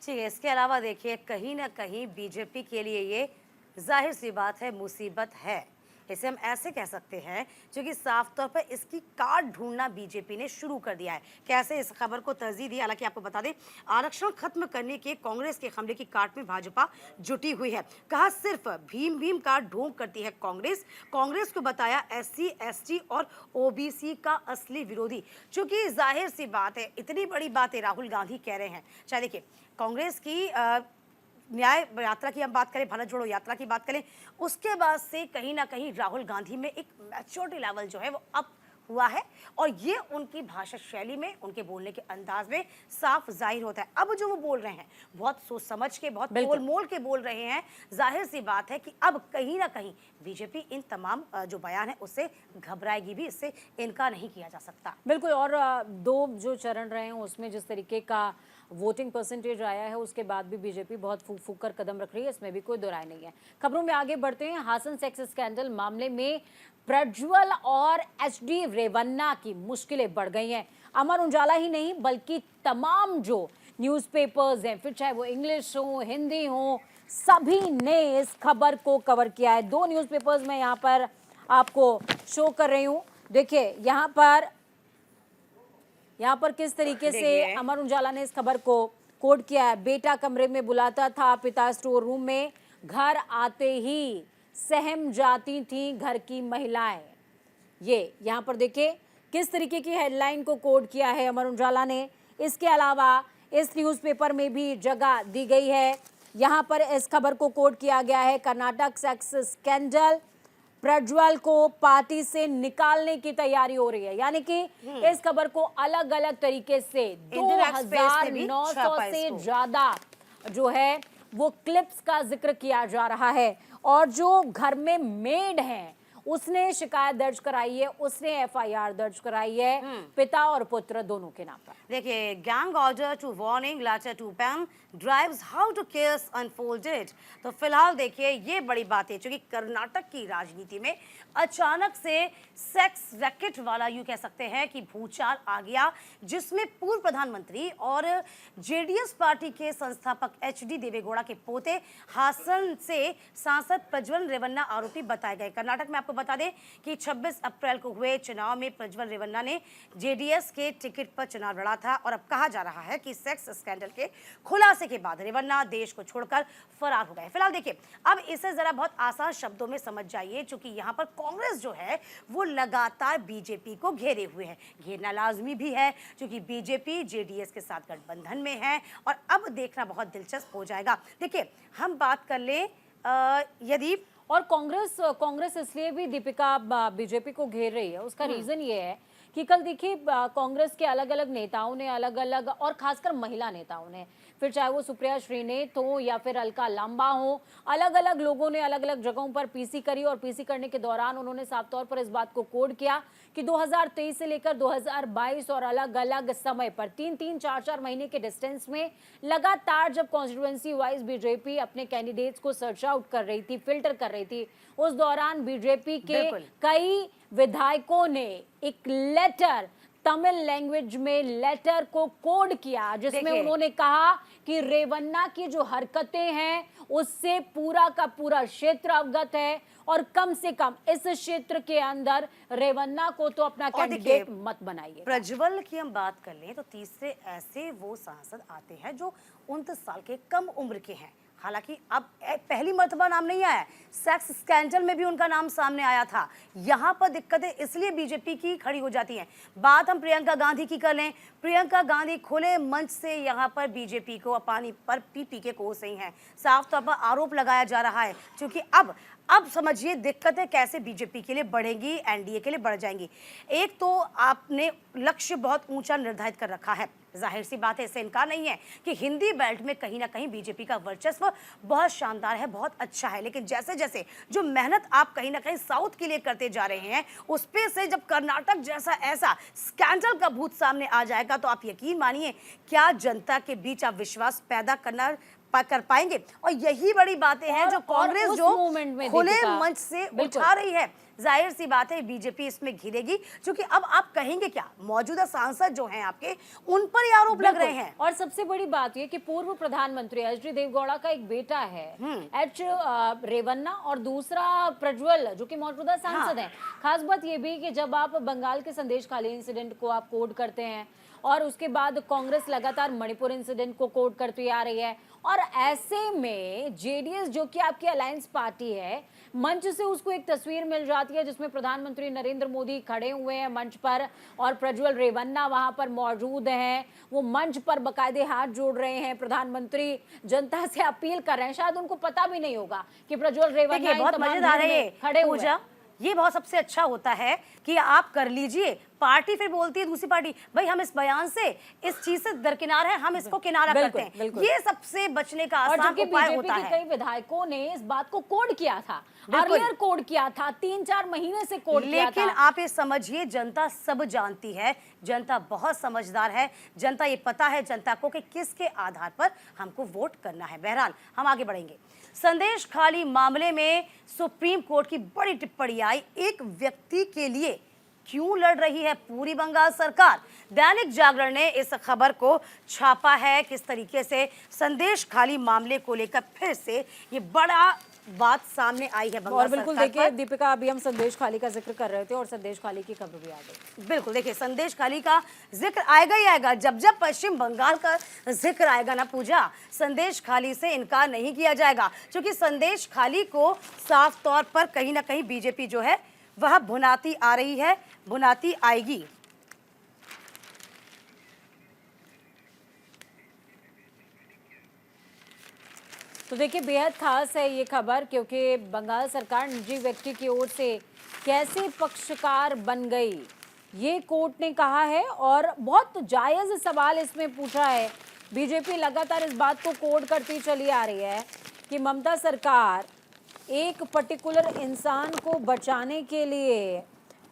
ठीक है, इसके अलावा देखिए कहीं ना कहीं बीजेपी के लिए ये जाहिर सी बात है, मुसीबत है, इसे हम ऐसे कह सकते हैं, क्योंकि साफ तौर पर इसकी काट ढूंढना बीजेपी ने शुरू कर दिया है। कैसे इस खबर को तरजीह दी, हालांकि आपको बता दें आरक्षण खत्म करने के कांग्रेस के हमले की काट में भाजपा जुटी हुई है। कहा सिर्फ भीम काट ढोंग करती है कांग्रेस को बताया SC ST और OBC का असली विरोधी। चूंकि जाहिर सी बात है, इतनी बड़ी बातें राहुल गांधी कह रहे हैं, चाहे देखिए कांग्रेस की न्याय यात्रा की हम बात करें, भारत जोड़ो यात्रा की बात करें, उसके बाद से कहीं ना कहीं राहुल गांधी में एक मैच्योरिटी लेवल जो है वो अप हुआ है, और ये उनकी भाषा शैली में, उनके बोलने के अंदाज में साफ जाहिर होता है। अब जो वो बोल रहे हैं बहुत सोच समझ के, बहुत तोल मोल के बोल रहे हैं। जाहिर सी बात है कि अब कहीं ना कहीं बीजेपी इन तमाम जो बयान है उससे घबराएगी भी, इससे इनकार नहीं किया जा सकता। बिल्कुल। और दो जो चरण रहे हैं उसमें जिस तरीके का वोटिंग परसेंटेज आया है उसके बाद भी बीजेपी बहुत फूक फूक कर कदम रख रही है, इसमें भी कोई दो राय नहीं है। खबरों में आगे बढ़ते हैं। हासन सेक्स स्कैंडल मामले में प्रज्वल और HD रेवन्ना की मुश्किलें बढ़ गई हैं। अमर उजाला ही नहीं बल्कि तमाम जो न्यूज़पेपर्स हैं, फिर चाहे वो इंग्लिश हो, हिंदी हो, सभी ने इस खबर को कवर किया है। दो न्यूज़पेपर्स मैं यहाँ पर आपको शो कर रही हूँ। देखिए यहाँ पर किस तरीके से अमर उजाला ने इस खबर को कोट किया है। बेटा कमरे में बुलाता था, पिता स्टोर रूम में, घर आते ही सहम जाती थी घर की महिलाएं। ये यहाँ पर देखिए किस तरीके की हेडलाइन को कोट किया है अमर उजाला ने। इसके अलावा इस न्यूज़पेपर में भी जगह दी गई है। यहाँ पर इस खबर को कोट किया गया है, कर्नाटक सेक्स स्कैंडल, प्रज्वल को पार्टी से निकालने की तैयारी हो रही है। यानी कि इस खबर को अलग अलग तरीके से 2900 से ज्यादा जो है वो क्लिप्स का जिक्र किया जा रहा है। और जो घर में मेड है उसने शिकायत दर्ज कराई है, उसने FIR दर्ज कराई है पिता और पुत्र दोनों के नाम पर। देखिए, gang order to warning letter to pen drives how to case unfolded. तो फिलहाल देखिए ये बड़ी बात है, क्योंकि कर्नाटक की राजनीति में अचानक से सेक्स रैकेट वाला, यूं कह सकते हैं कि भूचाल आ गया, जिसमें पूर्व प्रधानमंत्री और JDS पार्टी के संस्थापक HD देवेगौड़ा के पोते हासन से सांसद प्रज्वल रेवन्ना आरोपी बताए गए। कर्नाटक में आपको बता दें कि 26 अप्रैल को हुए चुनाव में प्रज्वल रेवन्ना ने JDS के टिकट पर चुनाव लड़ा था, और अब कहा जा रहा है कि सेक्स स्कैंडल के खुलासे के बाद रेवन्ना देश को छोड़कर फरार हो गए। फिलहाल देखिए अब इसे जरा बहुत आसान शब्दों में समझ जाइए, क्योंकि यहाँ पर कांग्रेस जो है वो लगातार बीजेपी को घेरे हुए है। घेरना लाजमी भी है, क्योंकि बीजेपी JDS के साथ गठबंधन में है, और अब देखना बहुत दिलचस्प हो जाएगा। देखिए हम बात कर ले यदि, और कांग्रेस इसलिए भी दीपिका बीजेपी को घेर रही है, उसका रीजन ये है कि कल देखिए कांग्रेस के अलग अलग नेताओं ने, अलग अलग और खासकर महिला नेताओं ने, फिर चाहे वो सुप्रिया श्रीनेत हो या फिर अलका लांबा हो, अलग अलग लोगों ने अलग अलग जगहों पर पीसी करी, और पीसी करने के दौरान उन्होंने साफ तौर पर इस बात को कोड किया कि 2023 से लेकर 2022 और अलग अलग समय पर 3-3, 4-4 महीने के डिस्टेंस में लगातार जब कॉन्स्टिट्यूएंसी वाइज बीजेपी अपने कैंडिडेट्स को सर्च आउट कर रही थी, फिल्टर कर रही थी, उस दौरान बीजेपी के कई विधायकों ने एक लेटर, तमिल लैंग्वेज में लेटर को कोड किया, जिसमें उन्होंने कहा कि रेवन्ना की जो हरकतें हैं उससे पूरा का पूरा क्षेत्र अवगत है, और कम से कम इस क्षेत्र के अंदर रेवन्ना को तो अपना कैंडिडेट मत बनाइए। प्रज्वल की हम बात कर लें तो तीसरे ऐसे वो सांसद आते हैं जो 29 साल के कम उम्र के हैं। हालांकि अब पहली मर्तबा नाम नहीं आया, सेक्स स्कैंडल में भी उनका नाम सामने आया था। यहाँ पर दिक्कतें इसलिए बीजेपी की खड़ी हो जाती हैं। बात हम प्रियंका गांधी की कर लें, प्रियंका गांधी खुले मंच से यहाँ पर बीजेपी को पानी पर पी के कोस रही हैं। साफ तौर पर आरोप लगाया जा रहा है, क्योंकि अब समझिए दिक्कतें कैसे बीजेपी के लिए बढ़ेंगी, एनडीए के लिए बढ़ जाएंगी। एक तो आपने लक्ष्य बहुत ऊंचा निर्धारित कर रखा है, जाहिर सी बात है, इससे इनकार नहीं है कि हिंदी बेल्ट में कहीं ना कहीं बीजेपी का वर्चस्व बहुत शानदार है, बहुत अच्छा है। लेकिन जैसे जैसे जो मेहनत आप कहीं ना कहीं साउथ के लिए करते जा रहे हैं, उस पे से जब कर्नाटक जैसा ऐसा स्कैंडल का भूत सामने आ जाएगा तो आप यकीन मानिए क्या जनता के बीच आप विश्वास पैदा कर पाएंगे। और यही बड़ी बातें हैं जो कांग्रेस जो खुले मंच से उठा रही है। जाहिर सी बात है बीजेपी इसमें घिरेगी, क्योंकि अब आप कहेंगे क्या, मौजूदा सांसद जो हैं आपके, उन पर ये आरोप लग रहे हैं। और सबसे बड़ी बात ये कि पूर्व प्रधानमंत्री एच.डी. देवगौड़ा का एक बेटा है एच रेवन्ना, और दूसरा प्रज्वल जो कि मौजूदा सांसद हैं। खास बात ये भी कि जब आप बंगाल के संदेश खाली इंसिडेंट को आप कोड करते हैं और उसके बाद कांग्रेस लगातार मणिपुर इंसिडेंट को कोड करती आ रही है, और ऐसे में जेडीएस जो कि आपकी अलायंस पार्टी है, मंच से उसको एक तस्वीर मिल जाती है जिसमें प्रधानमंत्री नरेंद्र मोदी खड़े हुए हैं मंच पर और प्रज्वल रेवन्ना वहां पर मौजूद हैं। वो मंच पर बकायदे हाथ जोड़ रहे हैं, प्रधानमंत्री जनता से अपील कर रहे हैं। शायद उनको पता भी नहीं होगा कि प्रज्वल रेवन्ना बहुत मजेदार है खड़े हुए हैं। ये बहुत सबसे अच्छा होता है कि आप कर लीजिए, पार्टी फिर बोलती है दूसरी पार्टी, भाई हम इस बयान से, इस चीज से दरकिनार है, हम इसको किनारा करते हैं। ये सबसे बचने का आसान उपाय होता है। कई विधायकों ने इस बात को कोड किया था, अर्लियर कोड किया था, 3-4 महीने से कोड किया था। लेकिन आप ये समझिए जनता सब जानती है, जनता बहुत समझदार है, जनता ये पता है जनता को कि किसके आधार पर हमको वोट करना है। बहरहाल हम आगे बढ़ेंगे। संदेश खाली मामले में सुप्रीम कोर्ट की बड़ी टिप्पणी आई, एक व्यक्ति के लिए क्यों लड़ रही है पूरी बंगाल सरकार। दैनिक जागरण ने इस खबर को छापा है, किस तरीके से संदेश खाली मामले को लेकर फिर से ये बड़ा बात सामने आई है बंगाल। और बिल्कुल देखिए दीपिका, अभी हम संदेश खाली का जिक्र कर रहे थे और संदेश खाली की खबर भी आ गई। बिल्कुल देखिए, संदेश खाली का जिक्र आएगा ही आएगा। जब जब पश्चिम बंगाल का जिक्र आएगा ना पूजा, संदेश खाली से इनकार नहीं किया जाएगा, क्योंकि संदेश खाली को साफ तौर पर कहीं ना कहीं बीजेपी जो है वह भुनाती आ रही है, भुनाती आएगी। तो देखिए बेहद खास है ये खबर, क्योंकि बंगाल सरकार निजी व्यक्ति की ओर से कैसे पक्षकार बन गई, ये कोर्ट ने कहा है। और बहुत जायज़ सवाल इसमें पूछा है। बीजेपी लगातार इस बात को कोड करती चली आ रही है कि ममता सरकार एक पर्टिकुलर इंसान को बचाने के लिए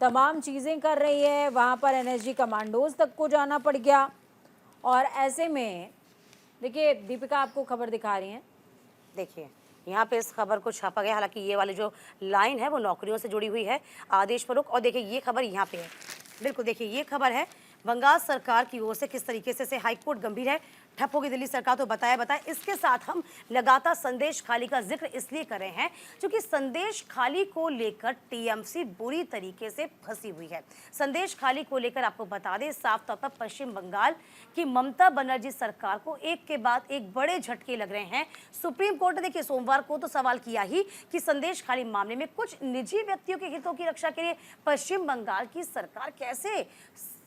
तमाम चीज़ें कर रही है। वहाँ पर एनएसजी कमांडोज तक को जाना पड़ गया। और ऐसे में देखिए दीपिका आपको खबर दिखा रही हैं, देखिए यहाँ पे इस खबर को छापा गया। हालांकि ये वाली जो लाइन है वो नौकरियों से जुड़ी हुई है, आदेश पर रुक। और देखिए ये खबर यहाँ पे है, बिल्कुल देखिए ये खबर है बंगाल सरकार की ओर से किस तरीके से हाईकोर्ट गंभीर है, ठप होगी दिल्ली सरकार, तो बताया। इसके साथ हम लगातार संदेश खाली का जिक्र इसलिए कर रहे हैं क्योंकि संदेश खाली को लेकर टीएमसी बुरी तरीके से फंसी हुई है। संदेश खाली को लेकर आपको बता दें, साफ तौर पर पश्चिम बंगाल की ममता बनर्जी सरकार को एक के बाद एक बड़े झटके लग रहे हैं। सुप्रीम कोर्ट ने देखिए सोमवार को तो सवाल किया ही कि संदेश खाली मामले में कुछ निजी व्यक्तियों के हितों की रक्षा के लिए पश्चिम बंगाल की सरकार कैसे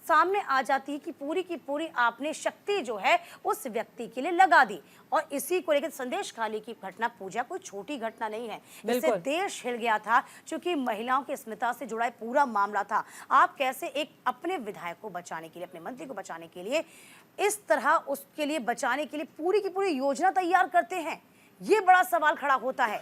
सामने आ जाती है कि पूरी आपने शक्ति जो है उस व्यक्ति के लिए लगा दी। और इसी को लेकर संदेश खाली की घटना पूजा कोई छोटी घटना नहीं है, इससे देश हिल गया था, क्योंकि महिलाओं की अस्मिता से जुड़ा पूरा मामला था। आप कैसे एक अपने विधायक को बचाने के लिए, अपने मंत्री को बचाने के लिए, इस तरह उसके लिए बचाने के लिए पूरी की पूरी योजना तैयार करते हैं, ये बड़ा सवाल खड़ा होता है।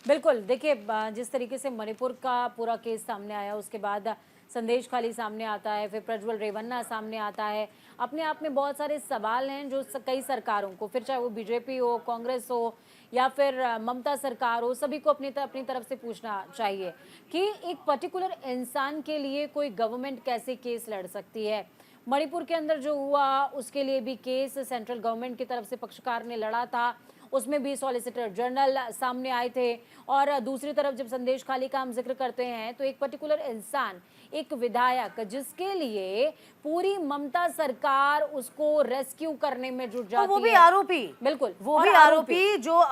बिल्कुल देखिए, जिस तरीके से मणिपुर का पूरा केस सामने आया, उसके बाद संदेश खाली सामने आता है, फिर प्रज्वल रेवन्ना सामने आता है। अपने आप में बहुत सारे सवाल हैं जो कई सरकारों को, फिर चाहे वो बीजेपी हो, कांग्रेस हो या फिर ममता सरकार हो, सभी को अपनी तरफ से पूछना चाहिए कि एक पर्टिकुलर इंसान के लिए कोई गवर्नमेंट कैसे केस लड़ सकती है। मणिपुर के अंदर जो हुआ उसके लिए भी केस सेंट्रल गवर्नमेंट की तरफ से पक्षकार ने लड़ा था, उसमें भी सॉलिसिटर जनरल सामने आए थे। और दूसरी तरफ जब संदेश खाली का हम जिक्र करते हैं तो एक पर्टिकुलर इंसान, एक विधायक जिसके लिए पूरी ममता सरकार उसको रेस्क्यू करने में जुट तो जाती वो भी है। आरोपी, बिल्कुल, वो और भी आरोपी जो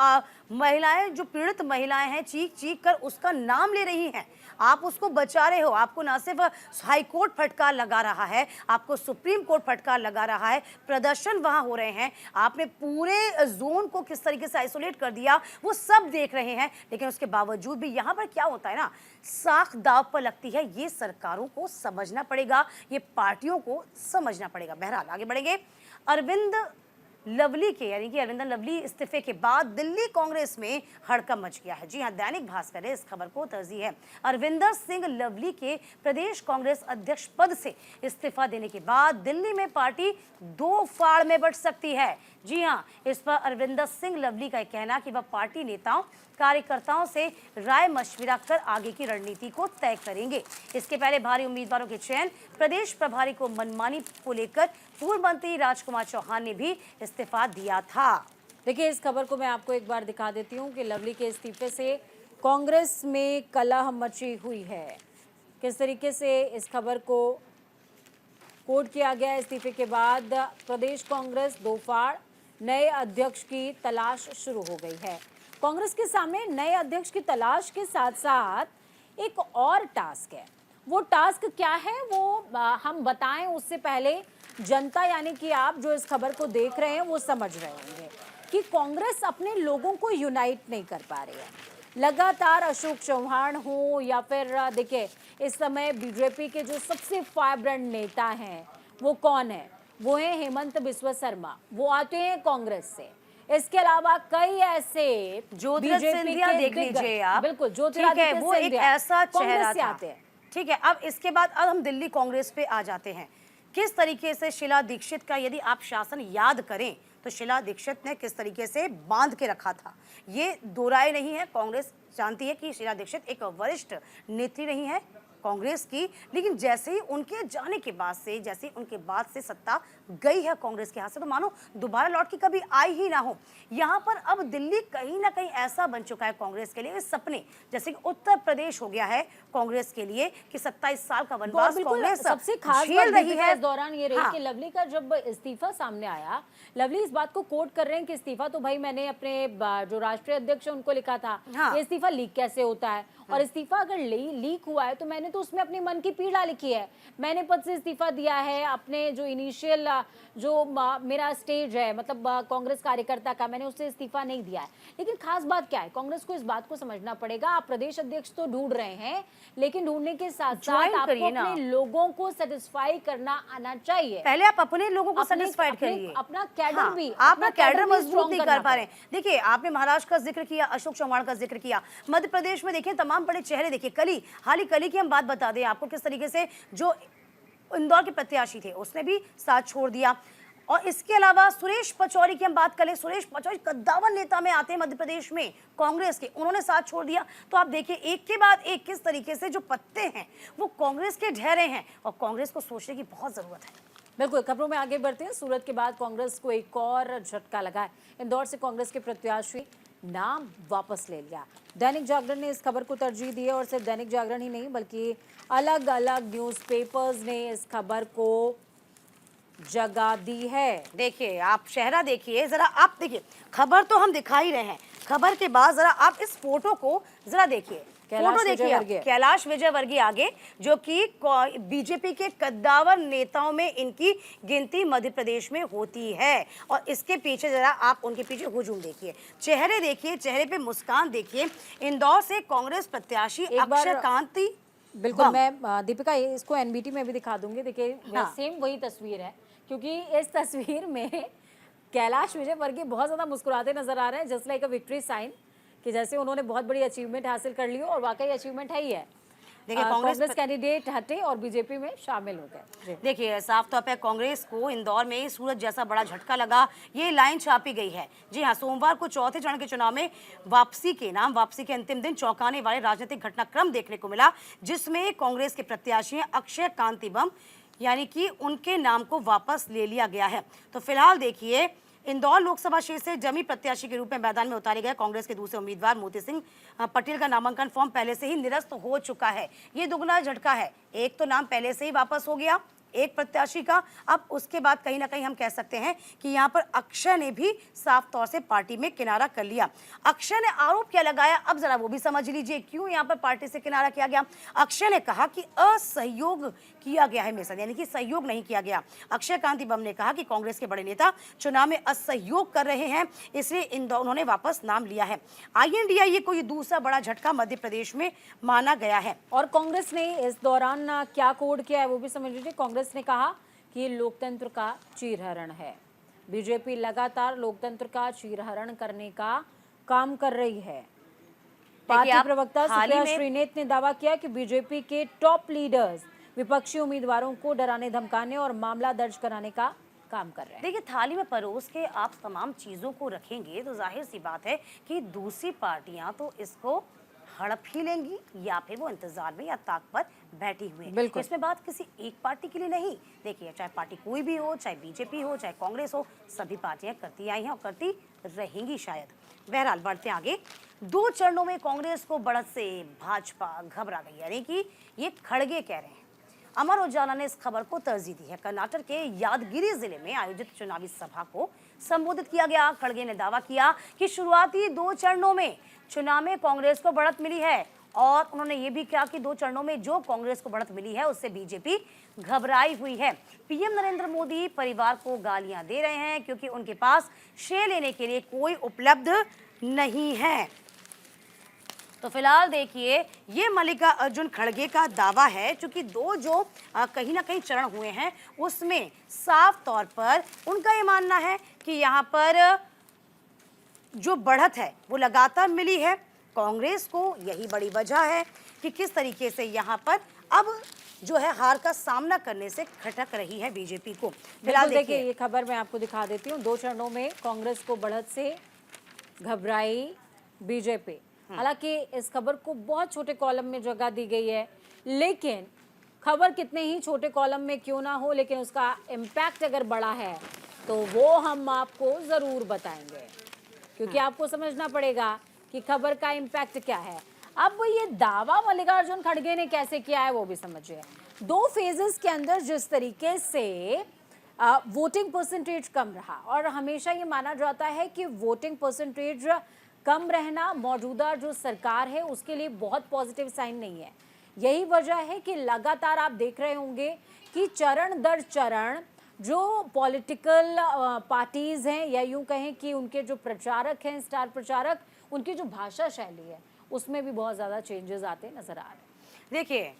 महिलाएं, जो पीड़ित महिलाएं हैं, चीख चीख कर उसका नाम ले रही हैं। आप उसको बचा रहे हो। आपको ना सिर्फ हाई कोर्ट फटकार लगा रहा है, आपको सुप्रीम कोर्ट फटकार लगा रहा है, प्रदर्शन वहां हो रहे हैं, आपने पूरे जोन को किस तरीके से आइसोलेट कर दिया वो सब देख रहे हैं। लेकिन उसके बावजूद भी यहाँ पर क्या होता है ना, साख दाव पर लगती है। ये सरकारों को समझना पड़ेगा, ये पार्टियों को समझना पड़ेगा। बहरहाल आगे बढ़ेंगे। अरविंद लवली के, यानी कि अरविंदर लवली इस्तीफे के बाद दिल्ली कांग्रेस में हड़कंप मच गया है। जी हां, दैनिक भास्कर ने इस खबर को तरजीह है। अरविंदर सिंह लवली के प्रदेश कांग्रेस अध्यक्ष पद से इस्तीफा देने के बाद दिल्ली में पार्टी दो फाड़ में बंट सकती है। जी हां, इस पर अरविंदर सिंह लवली का कहना कि वह पार्टी नेताओं कार्यकर्ताओं से राय मशविरा कर आगे की रणनीति को तय करेंगे। इसके पहले भारी उम्मीदवारों के चयन, प्रदेश प्रभारी को मनमानी को लेकर पूर्व मंत्री राजकुमार चौहान ने भी इस्तीफा दिया था। देखिए, इस खबर को मैं आपको एक बार दिखा देती हूँ कि लवली के इस्तीफे से कांग्रेस में कलह मची हुई है। किस तरीके से इस खबर को कोट किया गया। इस्तीफे के बाद प्रदेश कांग्रेस दो फाड़, नए अध्यक्ष की तलाश शुरू हो गई है। कांग्रेस के सामने नए अध्यक्ष की तलाश के साथ साथ एक और टास्क है। वो टास्क क्या है वो हम बताएं उससे पहले जनता, यानी कि आप जो इस खबर को देख रहे हैं वो समझ रहे होंगे कि कांग्रेस अपने लोगों को यूनाइट नहीं कर पा रही है। लगातार अशोक चौहान हो या फिर देखिए इस समय बीजेपी के जो सबसे वाइब्रेंट नेता हैं वो कौन है, वो है हेमंत बिस्वा शर्मा। वो आते हैं कांग्रेस से। इसके अलावा कई ऐसे ज्योतिरादित्य सिंधिया देख लीजिए आप, बिल्कुल ठीक है, ज्योतिरादित्य वो एक सिंधिया ऐसा चेहरा कांग्रेस से था। आते हैं। ठीक है, अब इसके बाद अब हम दिल्ली कांग्रेस पे आ जाते हैं। किस तरीके से शीला दीक्षित का यदि आप शासन याद करें तो शीला दीक्षित ने किस तरीके से बांध के रखा था, ये दो राय नहीं है। कांग्रेस जानती है कि शीला दीक्षित एक वरिष्ठ नेत्री नहीं है कांग्रेस की, लेकिन जैसे ही उनके जाने के बाद से, जैसे उनके बाद से सत्ता गई है कांग्रेस के हाथ से, तो मानो दोबारा लौट के कभी आई ही ना हो। यहाँ पर अब दिल्ली कहीं ना कहीं ऐसा बन चुका है कांग्रेस के लिए सपने, जैसे कि उत्तर प्रदेश हो गया है कांग्रेस के लिए कि 27 साल का वनवास कांग्रेस सबसे खास झेल बात रही है इस दौरान ये रही हाँ। कि लवली का जब इस्तीफा सामने आया, लवली इस बात को कोट कर रहे हैं कि इस्तीफा तो भाई मैंने अपने जो राष्ट्रीय अध्यक्ष है उनको लिखा था। हाँ। ये इस्तीफा लीक कैसे होता है, और इस्तीफा अगर लीक हुआ है तो मैंने तो उसमें अपनी मन की पीड़ा लिखी है। मैंने पद से इस्तीफा दिया है, अपने जो इनिशियल जो मेरा स्टेज है मतलब कांग्रेस कार्यकर्ता का, मैंने उससे इस्तीफा नहीं दिया है। लेकिन खास बात क्या है, कांग्रेस को इस बात को समझना पड़ेगा, आप प्रदेश अध्यक्ष तो ढूंढ रहे हैं, लेकिन ढूंढने के साथ साथ आपको अपने लोगों को सेटिस्फाई करना आना चाहिए। पहले आप अपने लोगों को सेटिस्फाइड करिए, अपना कैडर भी, आप ना कैडर मजबूत नहीं कर पा रहे हैं। देखिए, आपने महाराष्ट्र का जिक्र किया, अशोक चौहान का जिक्र किया, मध्य प्रदेश में देखिए तमाम बड़े चेहरे। देखिए हाल ही कली की हम बात बता दें आपको, किस तरीके से जो इंदौर के प्रत्याशी थे उसने भी साथ छोड़ दिया। और इसके अलावा सुरेश पचौरी की हम बात करें, सुरेश पचौरी कद्दावर नेता में आते हैं मध्य प्रदेश में कांग्रेस के, उन्होंने साथ छोड़ दिया। तो आप देखिए एक के बाद एक किस तरीके से जो पत्ते हैं वो कांग्रेस के ढह रहे हैं, और कांग्रेस को सोचने की बहुत जरूरत है। बिल्कुल, खबरों में आगे बढ़ते हैं। सूरत के बाद कांग्रेस को एक और झटका लगा है। इंदौर से कांग्रेस के प्रत्याशी नाम वापस ले लिया। दैनिक जागरण ने इस खबर को तरजीह दी है, और सिर्फ दैनिक जागरण ही नहीं बल्कि अलग अलग न्यूज़पेपर्स ने इस खबर को जगह दी है। देखिए आप चेहरा देखिए जरा, आप देखिए खबर तो हम दिखा ही रहे हैं, खबर के बाद जरा आप इस फोटो को जरा देखिए, फोटो देखिए कैलाश विजयवर्गीय आगे, जो कि बीजेपी के कद्दावर नेताओं में इनकी गिनती मध्य प्रदेश में होती है। और इसके पीछे जरा आप उनके पीछे हुजूम देखिए, चेहरे देखिए, चेहरे पे मुस्कान देखिए। इंदौर से कांग्रेस प्रत्याशी अक्षय कांति, बिल्कुल मैं दीपिका इसको एनबीटी में भी दिखा दूंगी। देखिए सेम वही तस्वीर है, क्योंकि इस तस्वीर में कैलाश विजयवर्गीय बहुत ज्यादा मुस्कुराते नजर आ रहे हैं, just like a victory sign, कि जैसे उन्होंने बहुत बड़ी अचीवमेंट हासिल कर ली हो, और वाकई अचीवमेंट है ही है। देखिए कांग्रेस कैंडिडेट हटे और बीजेपी में शामिल हो गए। देखिए साफ तौर पे कांग्रेस को इंदौर में सूरत जैसा बड़ा झटका लगा, ये लाइन छापी गई है। जी हाँ, सोमवार को चौथे चरण के चुनाव में वापसी के अंतिम दिन चौंकाने वाले राजनीतिक घटनाक्रम देखने को मिला, जिसमें कांग्रेस के प्रत्याशी अक्षय कांति बम, यानी कि उनके नाम को वापस ले लिया गया है। तो फिलहाल देखिए इंदौर लोकसभा क्षेत्र से जमी प्रत्याशी के रूप में मैदान में उतारे गए कांग्रेस के दूसरे उम्मीदवार मोती सिंह पटेल का नामांकन फॉर्म पहले से ही निरस्त हो चुका है। ये दुगना झटका है, एक तो नाम पहले से ही वापस हो गया एक प्रत्याशी का, अब उसके बाद कहीं ना कहीं हम कह सकते हैं कि यहाँ पर अक्षय ने भी साफ तौर से पार्टी में किनारा कर लिया। अक्षय ने आरोप क्या लगाया, अब जरा वो भी समझ लीजिए क्यों यहाँ पर पार्टी से किनारा किया गया। अक्षय ने कहा कि असहयोग किया गया है मेरे साथ, यानी कि सहयोग नहीं किया गया। अक्षय कांति बम ने कहा कि कांग्रेस के बड़े नेता चुनाव में असहयोग कर रहे हैं, इसलिए उन्होंने वापस नाम लिया है। INDIA को ये दूसरा बड़ा झटका मध्य प्रदेश में माना गया है। और कांग्रेस ने इस दौरान क्या कोड किया है वो भी समझ लीजिए। कांग्रेस ने कहा कि ये लोकतंत्र का चीरहरण है। बीजेपी लगातार लोकतंत्र का चीरहरण करने का काम कर रही है। पार्टी प्रवक्ता सुप्रिया श्रीनेत ने दावा किया कि बीजेपी के टॉप लीडर्स विपक्षी उम्मीदवारों को डराने धमकाने और मामला दर्ज कराने का काम कर रहे हैं। देखिए, थाली में परोस के आप तमाम चीजों को रखेंगे तो जाहिर सी बात है कि दूसरी पार्टियां तो इसको हड़प ही लेंगी या फिर वो इंतजार में या ताक पर बैठी हुई है। इसमें बात किसी एक पार्टी के लिए नहीं, देखिए चाहे पार्टी कोई भी हो, चाहे बीजेपी हो, चाहे कांग्रेस हो, सभी पार्टियां करती आई हैं और करती रहेंगी शायद। बहरहाल बढ़ते आगे। 2 चरणों में कांग्रेस को बढ़त से भाजपा घबरा गई, यानी कि ये खड़गे कह रहे हैं। अमर उजाला ने इस खबर को तरजीह दी है। कर्नाटक के यादगिरी जिले में आयोजित चुनावी सभा को संबोधित किया गया। खड़गे ने दावा किया कि शुरुआती 2 चरणों में चुनाव में कांग्रेस को बढ़त मिली है और उन्होंने ये भी कहा कि 2 चरणों में जो कांग्रेस को बढ़त मिली है उससे बीजेपी घबराई हुई है। पीएम नरेंद्र मोदी परिवार को गालियां दे रहे हैं क्योंकि उनके पास श्रेय लेने के लिए कोई उपलब्ध नहीं है। तो फिलहाल देखिए, ये मल्लिका अर्जुन खड़गे का दावा है, चूंकि 2 जो कहीं ना कहीं चरण हुए हैं उसमें साफ तौर पर उनका ये मानना है कि यहाँ पर जो बढ़त है वो लगातार मिली है। कांग्रेस को यही बड़ी वजह है कि किस तरीके से यहाँ पर अब जो है हार का सामना करने से खटक रही है बीजेपी को। फिलहाल देखिए, ये खबर मैं आपको दिखा देती हूँ। 2 चरणों में कांग्रेस को बढ़त से घबराई बीजेपी। हालांकि इस खबर को बहुत छोटे कॉलम में जगह दी गई है, लेकिन खबर कितने ही छोटे कॉलम में क्यों ना हो, लेकिन उसका इम्पैक्ट अगर बड़ा है तो वो हम आपको ज़रूर बताएंगे, क्योंकि आपको समझना पड़ेगा कि खबर का इम्पैक्ट क्या है। अब ये दावा मल्लिकार्जुन खड़गे ने कैसे किया है वो भी समझिए। 2 फेजेस के अंदर जिस तरीके से वोटिंग परसेंटेज कम रहा, और हमेशा ये माना जाता है कि वोटिंग परसेंटेज कम रहना मौजूदा जो सरकार है उसके लिए बहुत पॉजिटिव साइन नहीं है। यही वजह है कि लगातार आप देख रहे होंगे कि चरण दर चरण जो पॉलिटिकल पार्टीज हैं या यूं कहें कि उनके जो प्रचारक हैं, स्टार प्रचारक, उनकी जो भाषा शैली है उसमें भी बहुत ज़्यादा चेंजेस आते नजर आ रहे हैं। देखिए,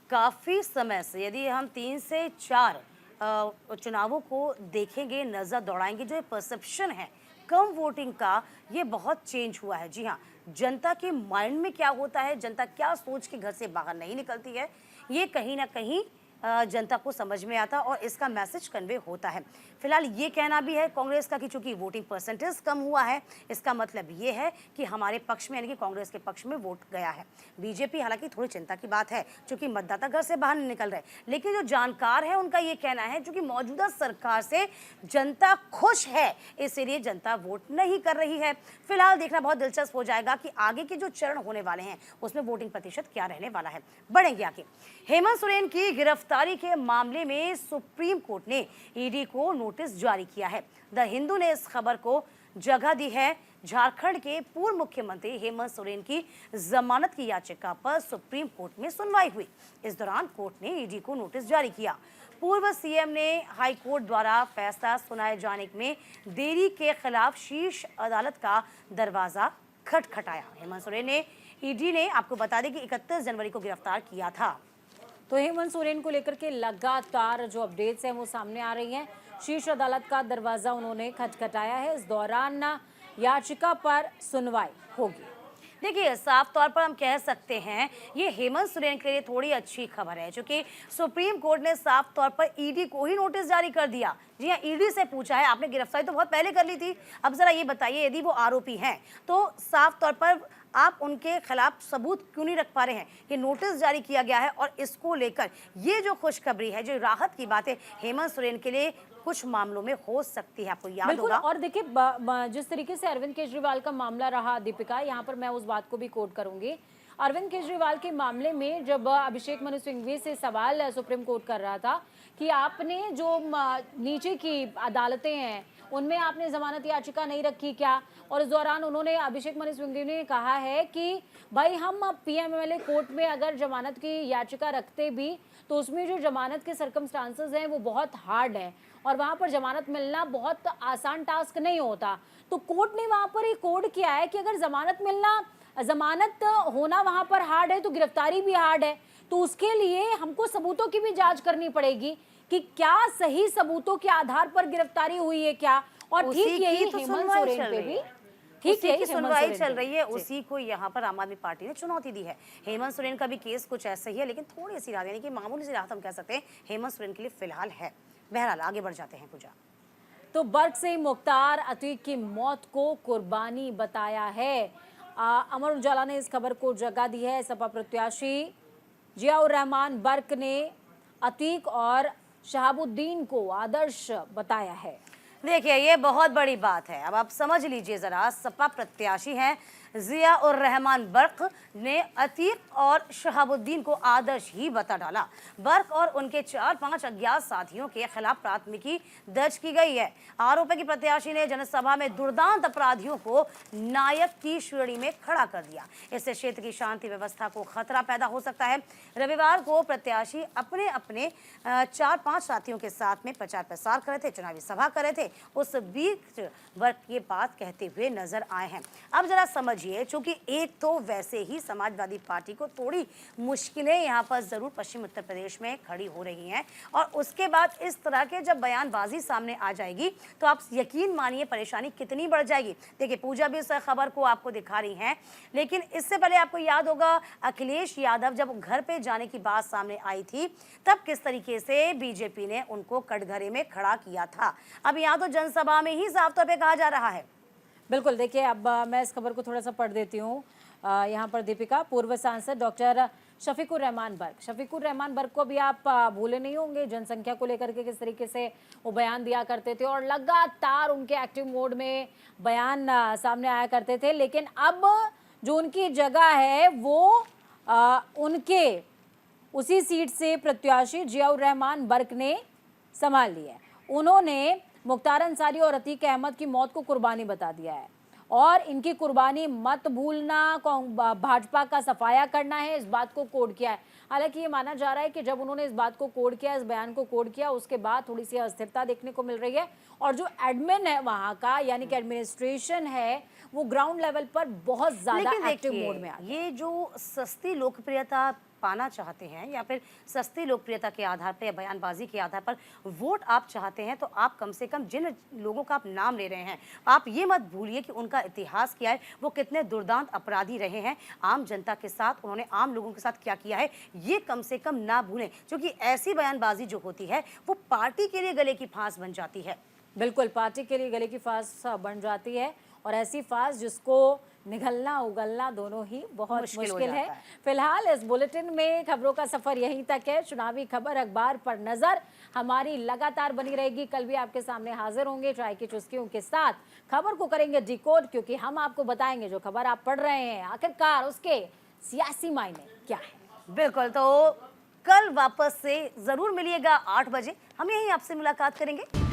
काफ़ी समय से यदि हम 3 से 4 चुनावों को देखेंगे, नज़र दौड़ाएंगे, जो परसेप्शन है कम वोटिंग का ये बहुत चेंज हुआ है। जी हाँ, जनता के माइंड में क्या होता है, जनता क्या सोच के घर से बाहर नहीं निकलती है, ये कहीं ना कहीं जनता को समझ में आता और इसका मैसेज कन्वे होता है। फिलहाल ये कहना भी है कांग्रेस का कि चूंकि वोटिंग परसेंटेज कम हुआ है, इसका मतलब ये है कि हमारे पक्ष में यानी कि कांग्रेस के पक्ष में वोट गया है। बीजेपी हालांकि थोड़ी चिंता की बात है क्योंकि मतदाता घर से बाहर नहीं निकल रहे, लेकिन जो जानकार है उनका ये कहना है क्योंकि मौजूदा सरकार से जनता खुश है, इसीलिए जनता वोट नहीं कर रही है। फिलहाल देखना बहुत दिलचस्प हो जाएगा कि आगे के जो चरण होने वाले हैं उसमें वोटिंग प्रतिशत क्या रहने वाला है। बढ़ेंगे आगे। हेमंत सोरेन की गिरफ्तारी के मामले में सुप्रीम कोर्ट ने ईडी को नोटिस जारी किया है। द हिंदू ने इस खबर को जगह दी है। झारखंड के पूर्व मुख्यमंत्री हेमंत सोरेन की जमानत की याचिका पर सुप्रीम कोर्ट में सुनवाई हुई। इस दौरान कोर्ट ने ईडी को नोटिस जारी किया। पूर्व सीएम ने हाई कोर्ट द्वारा फैसला सुनाए जाने में देरी के खिलाफ शीर्ष अदालत का दरवाजा खटखटाया। हेमंत सोरेन ने ईडी ने आपको बता दें कि 31 जनवरी को गिरफ्तार किया था। तो हेमंत सोरेन को लेकर के लगातार जो अपडेट्स हैं वो सामने आ रही हैं। शीर्ष अदालत का दरवाजा उन्होंने खटखटाया है। इस दौरान याचिका पर सुनवाई होगी। देखिए, साफ तौर पर हम कह सकते हैं ये हेमंत सोरेन के लिए थोड़ी अच्छी खबर है, क्योंकि सुप्रीम कोर्ट ने साफ तौर पर ईडी को ही नोटिस जारी कर दिया। जी हाँ, ईडी से पूछा है आपने गिरफ्तारी तो बहुत पहले कर ली थी, अब जरा ये बताइए यदि वो आरोपी हैं तो साफ तौर पर आप उनके खिलाफ सबूत क्यों नहीं रख पा रहे हैं। ये नोटिस जारी किया गया है और इसको लेकर ये जो खुशखबरी है, जो राहत की बात है, हेमंत सोरेन के लिए कुछ मामलों में हो सकती है, आपको याद बिल्कुल। होगा। और देखिए जिस तरीके से अरविंद केजरीवाल का मामला रहा दीपिका, यहाँ पर मैं उस बात को भी कोट करूंगी। अरविंद केजरीवाल के मामले में जब अभिषेक मनु सिंघवी से सवाल सुप्रीम कोर्ट कर रहा था कि आपने जो नीचे की अदालतें हैं उनमें आपने जमानत याचिका नहीं रखी क्या, और इस दौरान उन्होंने अभिषेक मनु सिंघवी ने कहा है कि भाई हम पीएमएलए कोर्ट में अगर जमानत की याचिका रखते भी तो उसमें जो जमानत के सर्कमस्टांसेस हैं वो बहुत हार्ड हैं और वहां पर जमानत मिलना बहुत आसान टास्क नहीं होता। तो कोर्ट ने वहां पर एक कोड किया है कि अगर जमानत होना वहां पर हार्ड है तो गिरफ्तारी भी हार्ड है। तो उसके लिए हमको सबूतों की भी जांच करनी पड़ेगी कि क्या सही सबूतों के आधार पर गिरफ्तारी हुई है क्या। और ठीक यही हेमंत सोरेन पे भी ठीक है, सुनवाई चल रही है, उसी को यहाँ पर आम आदमी पार्टी ने चुनौती दी है। हेमंत सोरेन का भी केस कुछ ऐसा ही है, लेकिन थोड़ी सी राहत, यानी कि मामूली सी राहत हम कह सकते हैं हेमंत सोरेन के लिए फिलहाल है। बहरहाल आगे बढ़ जाते हैं पूजा। तो बर्क से मुख्तार अतीक की मौत को कुर्बानी बताया है। अमर उजाला ने इस खबर को जगह दी है। सपा प्रत्याशी जियाउर रहमान बर्क ने अतीक और शहाबुद्दीन को आदर्श बताया है। देखिए ये बहुत बड़ी बात है। अब आप समझ लीजिए जरा, सपा प्रत्याशी हैं जिया और रहमान बर्क ने अतीक और शहाबुद्दीन को आदर्श ही बता डाला। बर्क और उनके 4-5 अज्ञात साथियों के खिलाफ प्राथमिकी दर्ज की गई है। आरोप है कि प्रत्याशी ने जनसभा में दुर्दांत अपराधियों को नायक की श्रेणी में खड़ा कर दिया। इससे क्षेत्र की शांति व्यवस्था को खतरा पैदा हो सकता है। रविवार को प्रत्याशी अपने अपने 4-5 साथियों के साथ में प्रचार प्रसार कर रहे थे, चुनावी सभा कर रहे थे। उस बीच बर्क ये बात कहते हुए नजर आए हैं। अब जरा समझिए, चूंकि एक तो वैसे ही समाजवादी पार्टी को थोड़ी मुश्किलें यहाँ पर जरूर पश्चिम उत्तर प्रदेश में खड़ी हो रही हैं, और उसके बाद इस तरह के जब बयानबाजी सामने आ जाएगी तो आप यकीन मानिए परेशानी कितनी बढ़ जाएगी। देखिए पूजा भी इस खबर को आपको दिखा रही हैं, लेकिन इससे पहले आपको याद होगा अखिलेश यादव जब घर पे जाने की बात सामने आई थी तब किस तरीके से बीजेपी ने उनको कटघरे में खड़ा किया था। अब यहाँ तो जनसभा में ही साफ तौर पे कहा जा रहा है। बिल्कुल। देखिए अब मैं इस खबर को थोड़ा सा पढ़ देती हूँ। यहाँ पर दीपिका, पूर्व सांसद डॉक्टर शफीकुर रहमान बर्क को भी आप भूले नहीं होंगे, जनसंख्या को लेकर के किस तरीके से वो बयान दिया करते थे और लगातार उनके एक्टिव मोड में बयान सामने आया करते थे। लेकिन अब जो उनकी जगह है वो उनके उसी सीट से प्रत्याशी जियाउर रहमान बर्क ने संभाल ली है। उन्होंने मुख्तार अंसारी और अतीक अहमद की मौत को कुर्बानी बता दिया है और इनकी कुर्बानी मत भूलना, भाजपा का सफाया करना है, इस बात को कोड किया है। हालांकि ये माना जा रहा है कि जब उन्होंने इस बात को कोड किया, इस बयान को कोड किया, उसके बाद थोड़ी सी अस्थिरता देखने को मिल रही है और जो एडमिन है वहां का, यानी कि एडमिनिस्ट्रेशन है, वो ग्राउंड लेवल पर बहुत ज्यादा एक्टिव मोड में आ गया। ये जो सस्ती लोकप्रियता पाना चाहते हैं या फिर सस्ती लोकप्रियता के आधार पर या बयानबाजी के आधार पर वोट आप चाहते हैं, तो आप कम से कम जिन लोगों का आप नाम ले रहे हैं, आप ये मत भूलिए कि उनका इतिहास क्या है, वो कितने दुर्दांत अपराधी रहे हैं आम जनता के साथ, उन्होंने आम लोगों के साथ क्या किया है, ये कम से कम ना भूलें। क्योंकि ऐसी बयानबाजी जो होती है वो पार्टी के लिए गले की फांस बन जाती है। बिल्कुल, पार्टी के लिए गले की फांस बन जाती है और ऐसी फांस जिसको निगलना उगलना दोनों ही बहुत मुश्किल है। फिलहाल इस बुलेटिन में खबरों का सफर यहीं तक है। चुनावी खबर अखबार पर नजर हमारी लगातार बनी रहेगी। कल भी आपके सामने हाजिर होंगे चाय की चुस्कियों के साथ। खबर को करेंगे डिकोड, क्योंकि हम आपको बताएंगे जो खबर आप पढ़ रहे हैं आखिरकार उसके सियासी मायने क्या है। बिल्कुल, तो कल वापस से जरूर मिलिएगा 8 बजे, हम यहीं आपसे मुलाकात करेंगे।